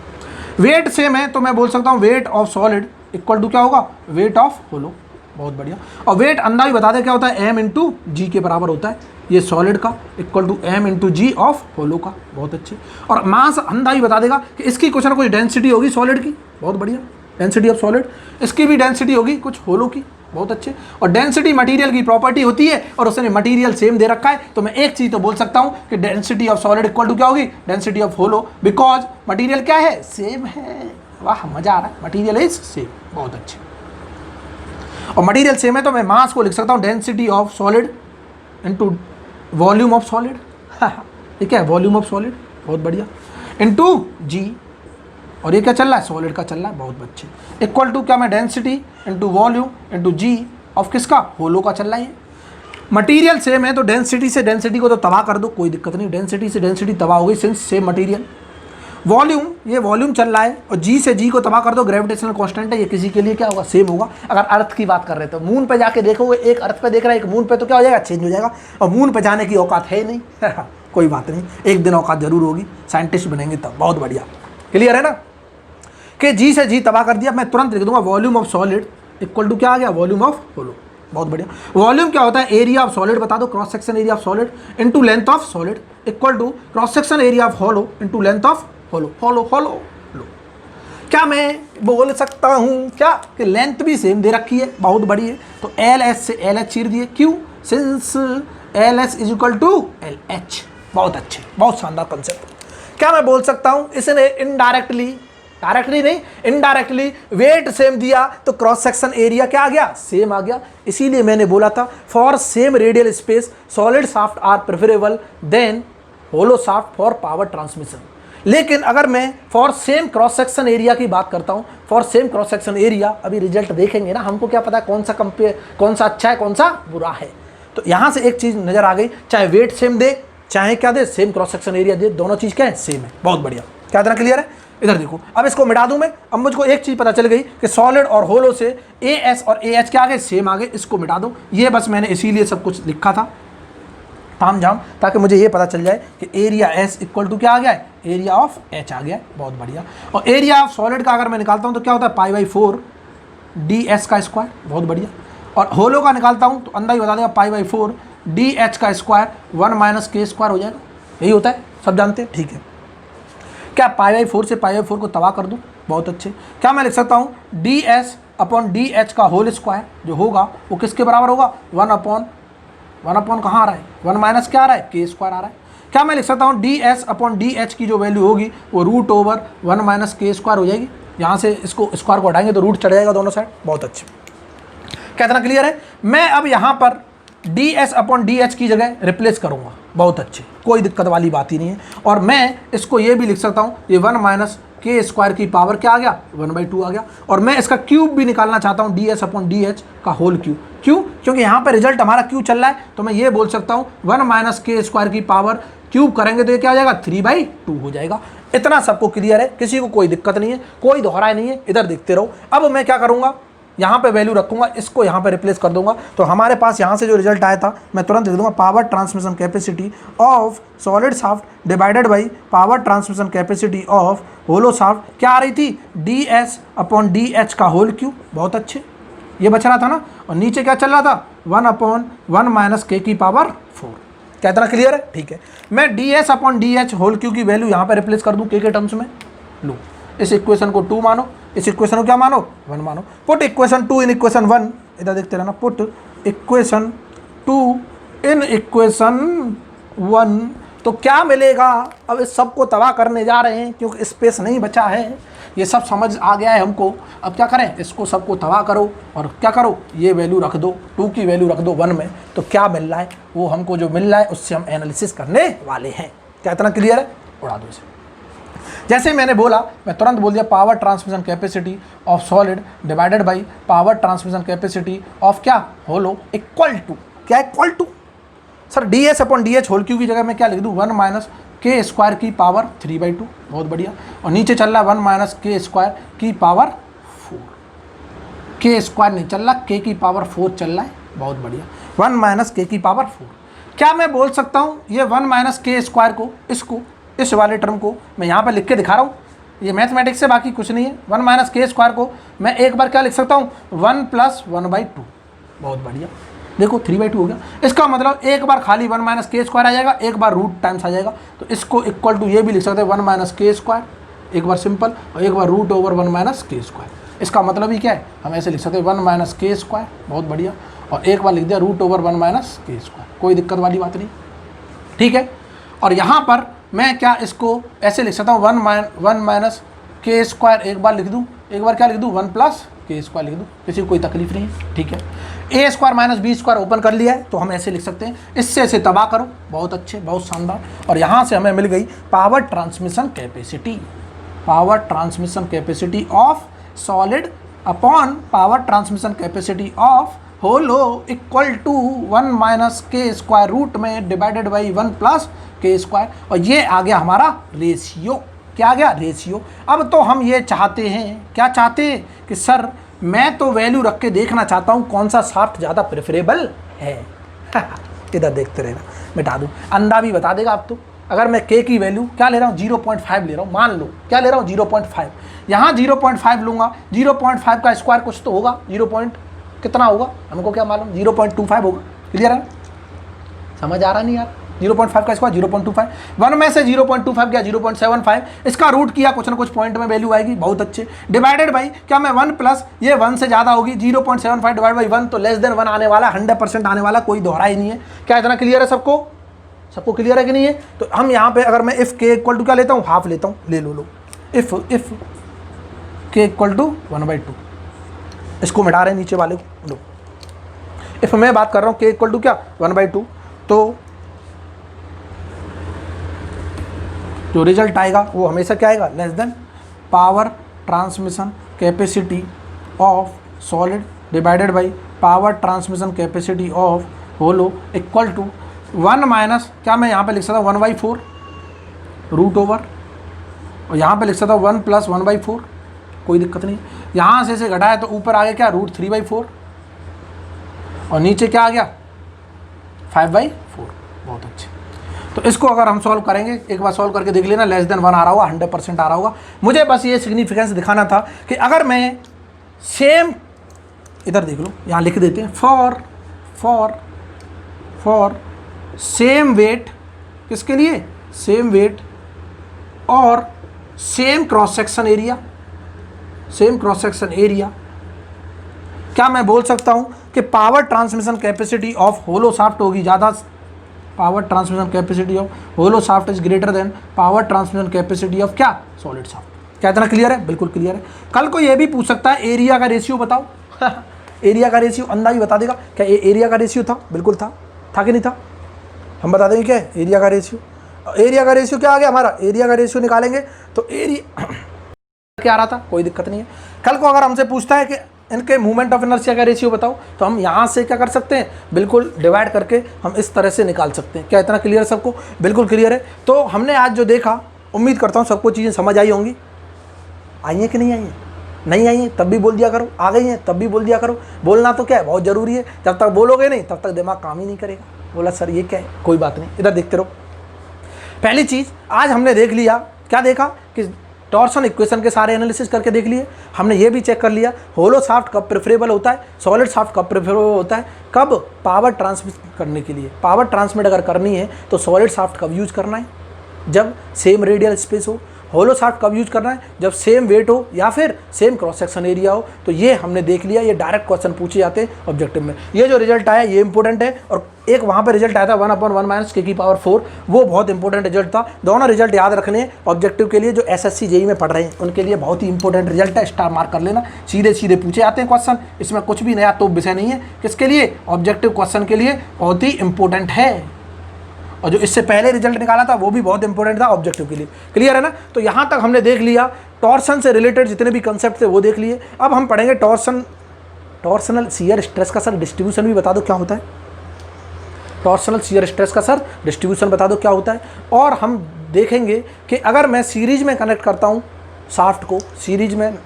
वेट सेम है तो मैं बोल सकता हूँ weight of solid equal to क्या होगा, वेट ऑफ होलो, बहुत बढ़िया। और वेट अंधा भी बता दे क्या होता है, एम इंटू जी के बराबर होता है, ये सॉलिड का equal to M into G of hollow का, बहुत अच्छे। और मास अंधा भी बता देगा कि इसकी कुछ ना कुछ डेंसिटी होगी सॉलिड की, बहुत बढ़िया, डेंसिटी ऑफ सॉलिड, इसकी भी डेंसिटी होगी कुछ होलो की, बहुत अच्छे। और डेंसिटी मटेरियल की प्रॉपर्टी होती है और उसने मटेरियल सेम दे रखा है, तो मैं एक चीज़ तो बोल सकता हूँ कि density of solid equal to क्या होगी, density of hollow, because material क्या है, सेम है। वाह मजा आ रहा है, मटेरियल इज सेम, बहुत अच्छे। और मटेरियल सेम है तो मैं मास को लिख सकता हूँ density of solid into volume of solid, ठीक है, वॉल्यूम ऑफ सॉलिड, बहुत बढ़िया, इनटू जी, और ये क्या चल रहा है, सॉलिड का चल रहा है, बहुत अच्छे, इक्वल टू क्या मैं density into volume into G of किसका, होलो का चल रहा है। मटेरियल सेम है तो डेंसिटी से डेंसिटी को तो तबाह कर दो, कोई दिक्कत नहीं, डेंसिटी से डेंसिटी तबाह हो गई सिंस सेम मटेरियल। वॉल्यूम, ये वॉल्यूम चल रहा है और जी से जी को तबाह कर दो, ग्रेविटेशनल कांस्टेंट है, ये किसी के लिए क्या होगा, सेम होगा। अगर अर्थ की बात कर रहे तो मून पे जाके देखोगे, एक अर्थ पे देख रहा है, एक मून पे, तो क्या हो जाएगा, चेंज हो जाएगा। और मून पे जाने की औकात है नहीं कोई बात नहीं, एक दिन औकात जरूर होगी, साइंटिस्ट बनेंगे तब, बहुत बढ़िया, क्लियर है ना, कि जी से जी तबाह कर दिया। मैं तुरंत लिख दूंगा volume of solid equal to क्या आ गया, वॉल्यूम ऑफ होलो, बहुत बढ़िया। वॉल्यूम क्या होता है, एरिया ऑफ सॉलिड बता दो, cross section area of solid into length of solid equal to cross section area of hollow into length of hollow, hollow hollow लो। क्या मैं बोल सकता हूँ क्या कि लेंथ भी सेम दे रखी है, बहुत बड़ी है, तो एल एस से एल एच चीर दिए, क्यों, since L S is equal to L H, बहुत अच्छे, बहुत शानदार कंसेप्ट। क्या मैं बोल सकता हूं, इसने इनडायरेक्टली, डायरेक्टली नहीं इनडायरेक्टली वेट सेम दिया तो क्रॉस सेक्शन एरिया क्या आ गया, सेम आ गया। इसीलिए मैंने बोला था for same radial space solid shaft are preferable than hollow shaft for power transmission. लेकिन अगर मैं for same cross section area की बात करता हूं, for same cross section area, अभी रिजल्ट देखेंगे ना, हमको क्या पता है कौन सा कंपेयर, कौन सा अच्छा है कौन सा बुरा है। तो यहां से एक चीज नजर आ गई, चाहे वेट सेम दे चाहे क्या दे, सेम क्रॉस सेक्शन एरिया दे, दोनों चीज क्या है, सेम है। बहुत बढ़िया, क्या इतना क्लियर है? इधर देखो, अब इसको मिटा दूं मैं, अब मुझको एक चीज पता चल गई कि सॉलिड और होलो से AS और AH क्या आ गए, सेम आ गए। इसको मिटा दूं, ये बस मैंने इसीलिए सब कुछ लिखा था ताम झाम, ताकि मुझे ये पता चल जाए कि एरिया S इक्वल टू क्या आ गया है, एरिया ऑफ H आ गया है। बहुत बढ़िया। और एरिया ऑफ सॉलिड का अगर मैं निकालता हूँ तो क्या होता है, π/4 ds का स्क्वायर। बहुत बढ़िया। और होलो का निकालता हूँ तो अंदर ही बता देगा π/4 dH का स्क्वायर 1 - k स्क्वायर हो जाएगा। यही होता है, सब जानते हैं, ठीक है। क्या π/4 से π/4 को तबाह कर दूं? बहुत अच्छे। क्या मैं लिख सकता हूं ds/dh का होल स्क्वायर जो होगा वो किसके बराबर होगा, 1 कहाँ आ रहा है, 1 - क्या आ रहा है, k स्क्वायर आ रहा है। क्या मैं लिख सकता हूं ds/dh की जो वैल्यू होगी वो √1 - k स्क्वायर हो जाएगी। यहाँ से इसको स्क्वायर को हटाएंगे तो रूट चढ़ जाएगा दोनों साइड। बहुत अच्छे, क्या इतना क्लियर है? मैं अब यहाँ पर ds/dh की जगह रिप्लेस करूंगा। बहुत अच्छे, कोई दिक्कत वाली बात ही नहीं है। और मैं इसको ये भी लिख सकता हूँ, ये 1 - k स्क्वायर की पावर क्या आ गया, 1/2 आ गया। और मैं इसका क्यूब भी निकालना चाहता हूँ, ds/dh का होल क्यूब। क्यों? क्योंकि यहाँ पे रिजल्ट हमारा क्यू चल रहा है, तो मैं ये बोल सकता हूँ 1 - k स्क्वायर की पावर क्यूब करेंगे तो ये क्या हो जाएगा, 3/2 हो जाएगा। इतना सबको क्लियर है, किसी को कोई दिक्कत नहीं है, कोई दोहराए नहीं है। इधर देखते रहो। अब मैं क्या करूँगा, यहाँ पे वैल्यू रखूंगा, इसको यहाँ पे रिप्लेस कर दूंगा, तो हमारे पास यहाँ से जो रिजल्ट आया था मैं तुरंत लिख दूंगा, power transmission capacity of solid shaft divided by power transmission capacity of hollow shaft. क्या आ रही थी, ds/dh का होल क्यूब। बहुत अच्छे, ये बच रहा था ना। और नीचे क्या चल रहा था, 1/1 - k की पावर 4। क्या इतना क्लियर है? ठीक है। मैं ds/dh होल क्यूब की वैल्यू यहाँ पे रिप्लेस कर दूँ k के टर्म्स में। लो, इस इक्वेशन को 2 मानो, इस इक्वेशन को क्या मानो, 1 मानो। पुट इक्वेशन 2 इन इक्वेशन 1, इधर देखते रहना, पुट इक्वेशन 2 इन इक्वेशन 1, तो क्या मिलेगा। अब इस सब को तबाह करने जा रहे हैं क्योंकि स्पेस नहीं बचा है, ये सब समझ आ गया है हमको। अब क्या करें, इसको सबको तबाह करो और क्या करो, ये वैल्यू रख दो, 2 की वैल्यू रख दो 1 में, तो क्या मिल रहा है वो हमको जो मिल रहा है उससे हम एनालिसिस करने वाले हैं। क्या इतना क्लियर है? उड़ा दो इसे। जैसे मैंने बोला, मैं तुरंत बोल दिया power transmission capacity of solid divided by power transmission capacity of क्या, होलो, इक्वल टू क्या, equal to sir ds/dh whole Q की जगह मैं क्या लिख दूँ, 1 - k स्क्वायर की पावर 3/2। बहुत बढ़िया। और नीचे चल रहा है 1 - k स्क्वायर की पावर 4, k स्क्वायर नहीं चल रहा, k की पावर 4 चल रहा है। बहुत बढ़िया, 1 - k की पावर 4। क्या मैं बोल सकता हूँ ये 1 - k स्क्वायर को, इसको, इस वाले टर्म को मैं यहाँ पर लिख के दिखा रहा हूँ, ये मैथमेटिक्स से बाकी कुछ नहीं है। 1 - k स्क्वायर को मैं एक बार क्या लिख सकता हूँ, 1 + 1/2। बहुत बढ़िया, देखो 3/2 हो गया। इसका मतलब एक बार खाली 1 - k स्क्वायर आ जाएगा, एक बार रूट टाइम्स आ जाएगा, तो इसको इक्वल टू ये भी लिख सकते हैं 1 - k स्क्वायर, एक बार सिंपल, और एक बार √1 - k स्क्वायर। इसका मतलब ही क्या है, हम ऐसे लिख सकते हैं 1 - k स्क्वायर। बहुत बढ़िया। और एक बार लिख दिया √1 - k स्क्वायर, कोई दिक्कत वाली बात नहीं, ठीक है। और यहाँ पर मैं क्या इसको ऐसे लिख सकता हूँ, 1 - k स्क्वायर एक बार लिख दूँ, एक बार क्या लिख दूँ, 1 + k स्क्वायर लिख दूँ, किसी को कोई तकलीफ नहीं है, ठीक है। a square - b square open कर लिया है तो हम ऐसे लिख सकते हैं, इससे ऐसे तबाह करो। बहुत अच्छे, बहुत शानदार। और यहाँ से हमें मिल गई power transmission capacity, power transmission capacity of solid upon power transmission capacity of hollow equal to 1 - k square root में डिवाइडेड बाई 1 + k स्क्वायर। और ये आ गया हमारा रेशियो। क्या आ गया, रेशियो। अब तो हम ये चाहते हैं, क्या चाहते हैं कि सर मैं तो वैल्यू रख के देखना चाहता हूँ कौन सा शाफ्ट ज़्यादा प्रेफरेबल है। इधर देखते रहना, मिटा दूँ, अंधा भी बता देगा अब तो। अगर मैं k की वैल्यू क्या ले रहा हूँ, 0.5 ले रहा हूँ, मान लो क्या ले रहा हूँ, 0.5। यहाँ 0.5 लूँगा, 0.5 का स्क्वायर कुछ तो होगा, 0. कितना होगा हमको क्या मालूम, 0.25 होगा। क्लियर है, समझ आ रहा नहीं यार, 0.5 का स्क्वायर 0.25, 1 में से 0.25 गया 0.75, इसका रूट किया कुछ ना कुछ पॉइंट में वैल्यू आएगी। बहुत अच्छे। डिवाइडेड बाई क्या, मैं 1 प्लस ये 1 से ज़्यादा होगी, 0.75 डिवाइड बाई 1 तो लेस देन 1 आने वाला, 100% आने वाला, कोई दोहरा ही नहीं है। क्या इतना क्लियर है सबको, सबको क्लियर है कि नहीं है? तो हम यहाँ पे अगर मैं इफ़ के इक्वल टू क्या लेता हूँ, हाफ लेता हूँ, ले लो इफ़ के इक्वल टू 1/2, इसको मिटा रहे हैं नीचे वाले को, लो इफ़ मैं बात कर रहा हूँ के इक्वल टू क्या 1/2, तो जो रिजल्ट आएगा वो हमेशा क्या आएगा, less than power transmission capacity of solid divided by power transmission capacity of hollow equal to 1 minus क्या मैं यहाँ पे लिख सकता हूँ 1/4 रूट ओवर, और यहाँ पे लिख सकता हूँ 1 + 1/4, कोई दिक्कत नहीं। यहाँ से घटाया तो ऊपर आ गया क्या √3/4, और नीचे क्या आ गया 5/4। बहुत अच्छे। तो इसको अगर हम सॉल्व करेंगे, एक बार सॉल्व करके देख लेना, लेस देन 1 आ रहा होगा, 100% आ रहा होगा। मुझे बस ये सिग्निफिकेंस दिखाना था कि अगर मैं सेम, इधर देख लो, यहाँ लिख देते हैं फॉर सेम वेट, किसके लिए, सेम वेट और सेम क्रॉस सेक्शन एरिया, क्या मैं बोल सकता हूँ कि power transmission capacity of hollow shaft होगी ज़्यादा, power transmission capacity of hollow shaft is greater than power transmission capacity of क्या, सॉलिड शाफ्ट। क्या इतना क्लियर है? बिल्कुल क्लियर है। कल को ये भी पूछ सकता है एरिया का रेशियो बताओ एरिया का रेशियो अंदाज़ बता देगा। क्या ये एरिया का रेशियो था? बिल्कुल था कि नहीं था? हम बता देंगे क्या है एरिया का रेशियो क्या आ गया हमारा, एरिया का रेशियो निकालेंगे तो एरिया क्या आ रहा था, कोई दिक्कत नहीं है। कल को अगर हमसे पूछता है कि इनके मूवमेंट ऑफ इनर्शिया का रेशियो बताओ, तो हम यहाँ से क्या कर सकते हैं, बिल्कुल डिवाइड करके हम इस तरह से निकाल सकते हैं। क्या इतना क्लियर है सबको? बिल्कुल क्लियर है। तो हमने आज जो देखा, उम्मीद करता हूँ सबको चीज़ें समझ आई होंगी। आई हैं कि नहीं आई हैं? नहीं आई हैं तब भी बोल दिया करो, आ गई हैं तब भी बोल दिया करो। बोलना तो क्या है, बहुत ज़रूरी है। जब तक बोलोगे नहीं तब तक दिमाग काम ही नहीं करेगा। बोला सर ये क्या है, कोई बात नहीं, इधर देखते रहो। पहली चीज़ आज हमने देख लिया, क्या देखा कि टॉर्सन इक्वेशन के सारे एनालिसिस करके देख लिए। हमने ये भी चेक कर लिया होलो शाफ्ट कब प्रेफरेबल होता है, सॉलिड शाफ्ट कब प्रेफरेबल होता है, कब पावर ट्रांसमिट करने के लिए। पावर ट्रांसमिट अगर करनी है तो सॉलिड शाफ्ट कब यूज करना है, जब सेम रेडियल स्पेस हो। होलो शाफ्ट कब यूज करना है, जब सेम वेट हो या फिर सेम क्रॉस सेक्शन एरिया हो। तो ये हमने देख लिया, ये डायरेक्ट क्वेश्चन पूछे जाते हैं ऑब्जेक्टिव में। ये जो रिजल्ट आया ये इंपॉर्टेंट है, और एक वहाँ पे रिजल्ट आया था 1/1 - k⁴, वो बहुत इंपॉर्टेंट रिजल्ट था। दोनों रिजल्ट याद रखने हैं ऑब्जेक्टिव के लिए, जो SSC JEE में पढ़ रहे हैं उनके लिए बहुत ही इंपॉर्टेंट रिजल्ट है। स्टार मार्क कर लेना, सीधे सीधे पूछे जाते हैं क्वेश्चन, इसमें कुछ भी नया तो विषय नहीं है। किसके लिए? ऑब्जेक्टिव क्वेश्चन के लिए बहुत ही इंपॉर्टेंट है। और जो इससे पहले रिजल्ट निकाला था वो भी बहुत इंपॉर्टेंट था ऑब्जेक्टिव के लिए। क्लियर है ना? तो यहाँ तक हमने देख लिया, टॉर्सन से रिलेटेड जितने भी कंसेप्ट थे वो देख लिए। अब हम पढ़ेंगे टॉर्सनल शियर स्ट्रेस का सर डिस्ट्रीब्यूशन भी बता दो क्या होता है। टॉर्सनल शियर स्ट्रेस का सर डिस्ट्रीब्यूशन बता दो क्या होता है। और हम देखेंगे कि अगर मैं सीरीज में कनेक्ट करता हूँ शाफ्ट को, सीरीज में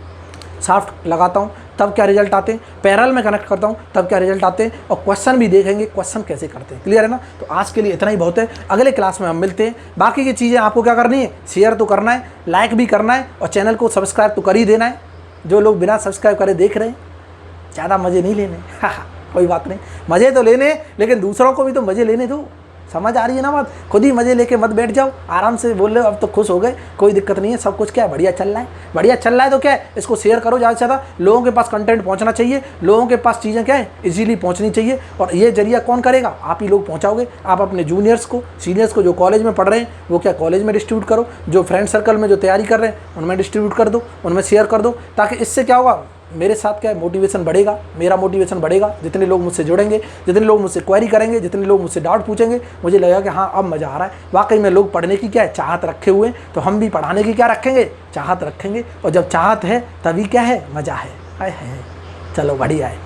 शाफ्ट लगाता हूँ तब क्या रिजल्ट आते हैं, पैरेलल में कनेक्ट करता हूँ तब क्या रिजल्ट आते हैं, और क्वेश्चन भी देखेंगे क्वेश्चन कैसे करते हैं। क्लियर है ना? तो आज के लिए इतना ही बहुत है, अगले क्लास में हम मिलते हैं। बाकी की चीज़ें आपको क्या करनी है, शेयर तो करना है, लाइक भी करना है, और चैनल को सब्सक्राइब तो कर ही देना है। जो लोग बिना सब्सक्राइब करे देख रहे हैं, ज़्यादा मज़े नहीं लेने कोई बात नहीं, मज़े तो लेने, लेकिन दूसरों को भी तो मज़े लेने दो। समझ आ रही है ना बात? खुद ही मज़े लेके मत बैठ जाओ, आराम से बोल रहे हो अब तो खुश हो गए, कोई दिक्कत नहीं है, सब कुछ क्या है बढ़िया चल रहा है। बढ़िया चल रहा है तो क्या है, इसको शेयर करो ज़्यादा से ज़्यादा, लोगों के पास कंटेंट पहुंचना चाहिए, लोगों के पास चीज़ें क्या है इजीली पहुंचनी चाहिए। और ये जरिया कौन करेगा, आप ही लोग पहुंचाओगे। आप अपने जूनियर्स को, सीनियर्स को, जो कॉलेज में पढ़ रहे हैं वो क्या कॉलेज में डिस्ट्रीब्यूट करो, जो फ्रेंड सर्कल में जो तैयारी कर रहे हैं उनमें डिस्ट्रीब्यूट कर दो, उनमें शेयर कर दो, ताकि इससे क्या होगा, मेरे साथ क्या है मोटिवेशन बढ़ेगा, मेरा मोटिवेशन बढ़ेगा। जितने लोग मुझसे जुड़ेंगे, जितने लोग मुझसे क्वेरी करेंगे, जितने लोग मुझसे डाउट पूछेंगे, मुझे लगेगा कि हाँ अब मज़ा आ रहा है। वाकई में लोग पढ़ने की क्या है चाहत रखे हुए हैं, तो हम भी पढ़ाने की क्या रखेंगे, चाहत रखेंगे। और जब चाहत है तभी क्या है, मज़ा है। चलो बढ़िया है।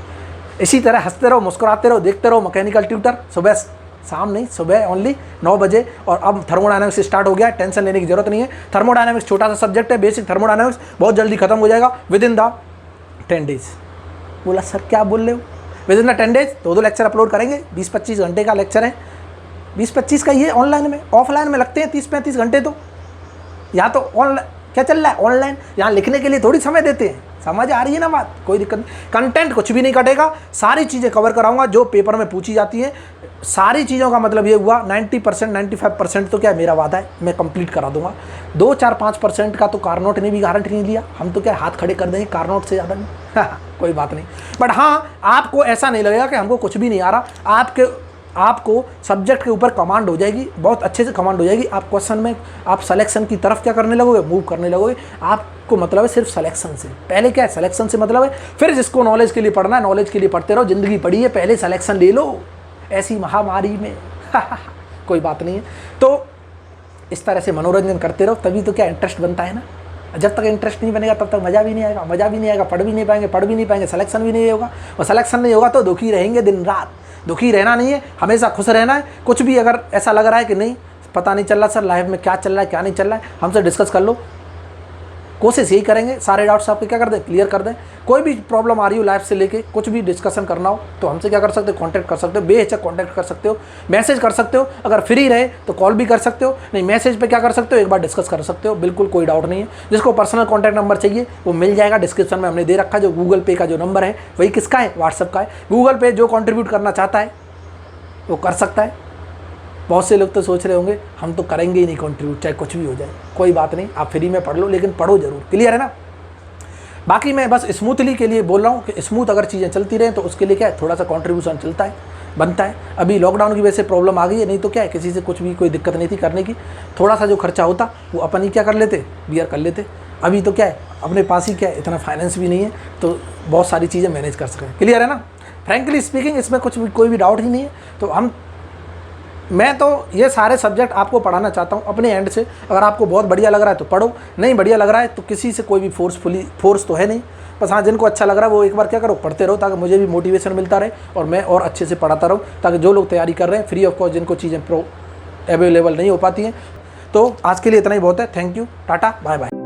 इसी तरह हंसते रहो, मुस्कुराते रहो, देखते रहो मैकेनिकल ट्यूटर। सुबह शाम नहीं, सुबह ओनली 9 बजे। और अब थर्मोडायनामिक्स स्टार्ट हो गया है, टेंशन लेने की जरूरत नहीं है। थर्मोडायनामिक्स छोटा सा सब्जेक्ट है, बेसिक थर्मोडायनामिक्स बहुत जल्दी खत्म हो जाएगा, विद इन द 10 डेज। बोला सर क्या बोल रहे हो, with in the 10 days 2 lecture upload करेंगे, 20-25 घंटे का लेक्चर है। 20-25 का ये ऑनलाइन में, ऑफलाइन में लगते हैं 30-35 घंटे। तो या तो ऑनलाइन क्या चल रहा है, ऑनलाइन यहाँ लिखने के लिए थोड़ी समय देते हैं। समझ आ रही है ना बात? कोई दिक्कत नहीं, कंटेंट कुछ भी नहीं कटेगा, सारी चीज़ें कवर कराऊंगा जो पेपर में पूछी जाती हैं। सारी चीज़ों का मतलब ये हुआ 90% 95% तो क्या है, मेरा वादा है मैं कंप्लीट करा दूंगा। 2-4-5% का तो कारनोट ने भी गारंटी नहीं लिया, हम तो क्या हाथ खड़े कर देंगे कारनोट से ज़्यादा नहीं कोई बात नहीं। बट हाँ, आपको ऐसा नहीं लगेगा कि हमको कुछ भी नहीं आ रहा। आपके आपको सब्जेक्ट के ऊपर कमांड हो जाएगी, बहुत अच्छे से कमांड हो जाएगी। आप क्वेश्चन में आप सिलेक्शन की तरफ क्या करने लगोगे, मूव करने लगोगे। आपको मतलब है सिर्फ सिलेक्शन से, पहले क्या है सिलेक्शन से मतलब है, फिर जिसको नॉलेज के लिए पढ़ना है नॉलेज के लिए पढ़ते रहो। ज़िंदगी पढ़ी है, पहले सिलेक्शन ले लो ऐसी महामारी में कोई बात नहीं है। तो इस तरह से मनोरंजन करते रहो, तभी तो क्या इंटरेस्ट बनता है ना। जब तक इंटरेस्ट नहीं बनेगा तब तक मज़ा भी नहीं आएगा, मज़ा भी नहीं आएगा, पढ़ भी नहीं पाएंगे, सिलेक्शन भी नहीं होगा। और सिलेक्शन नहीं होगा तो दुखी रहेंगे दिन रात। दुखी रहना नहीं है, हमेशा खुश रहना है। कुछ भी अगर ऐसा लग रहा है कि नहीं पता नहीं चल रहा सर लाइफ में क्या चल रहा है क्या नहीं चल रहा है, हमसे डिस्कस कर लो। कोशिश यही करेंगे सारे डाउट्स आपके क्या कर दें, क्लियर कर दें। कोई भी प्रॉब्लम आ रही हो लाइफ से लेके, कुछ भी डिस्कशन करना हो तो हमसे क्या कर सकते हो, कांटेक्ट कर सकते हो, बेहिचक कांटेक्ट कर सकते हो, मैसेज कर सकते हो। अगर फ्री रहे तो कॉल भी कर सकते हो, नहीं मैसेज पे क्या कर सकते हो, एक बार डिस्कस कर सकते हो, बिल्कुल कोई डाउट नहीं है। जिसको पर्सनल कॉन्टैक्ट नंबर चाहिए वो मिल जाएगा, डिस्क्रिप्शन में हमने दे रखा है। जो गूगल पे का जो नंबर है वही किसका है, व्हाट्सअप का है। गूगल पे जो कॉन्ट्रीब्यूट करना चाहता है वो कर सकता है। बहुत से लोग तो सोच रहे होंगे हम तो करेंगे ही नहीं कंट्रीब्यूट, चाहे कुछ भी हो जाए, कोई बात नहीं, आप फ्री में पढ़ लो, लेकिन पढ़ो जरूर, क्लियर है ना। बाकी मैं बस स्मूथली के लिए बोल रहा हूँ कि स्मूथ अगर चीज़ें चलती रहें तो उसके लिए क्या है, थोड़ा सा कंट्रीब्यूशन चलता है, बनता है। अभी लॉकडाउन की वजह से प्रॉब्लम आ गई है, नहीं तो क्या है किसी से कुछ भी कोई दिक्कत नहीं थी करने की। थोड़ा सा जो खर्चा होता वो अपन ही क्या कर लेते, बियर कर लेते। अभी तो क्या है अपने पास ही क्या है, इतना फाइनेंस भी नहीं है तो बहुत सारी चीज़ें मैनेज कर सकें, क्लियर है ना। फ्रैंकली स्पीकिंग इसमें कुछ भी कोई भी डाउट ही नहीं है। तो मैं तो ये सारे सब्जेक्ट आपको पढ़ाना चाहता हूँ अपने एंड से। अगर आपको बहुत बढ़िया लग रहा है तो पढ़ो, नहीं बढ़िया लग रहा है तो किसी से कोई भी फोर्स तो है नहीं। बस हाँ जिनको अच्छा लग रहा है वो एक बार क्या करो, पढ़ते रहो, ताकि मुझे भी मोटिवेशन मिलता रहे और मैं और अच्छे से पढ़ाता रहूँ, ताकि जो लोग तैयारी कर रहे हैं फ्री ऑफ कॉस्ट, जिनको चीज़ें अवेलेबल नहीं हो पाती हैं। तो आज के लिए इतना ही बहुत है। Thank you, tata, bye bye.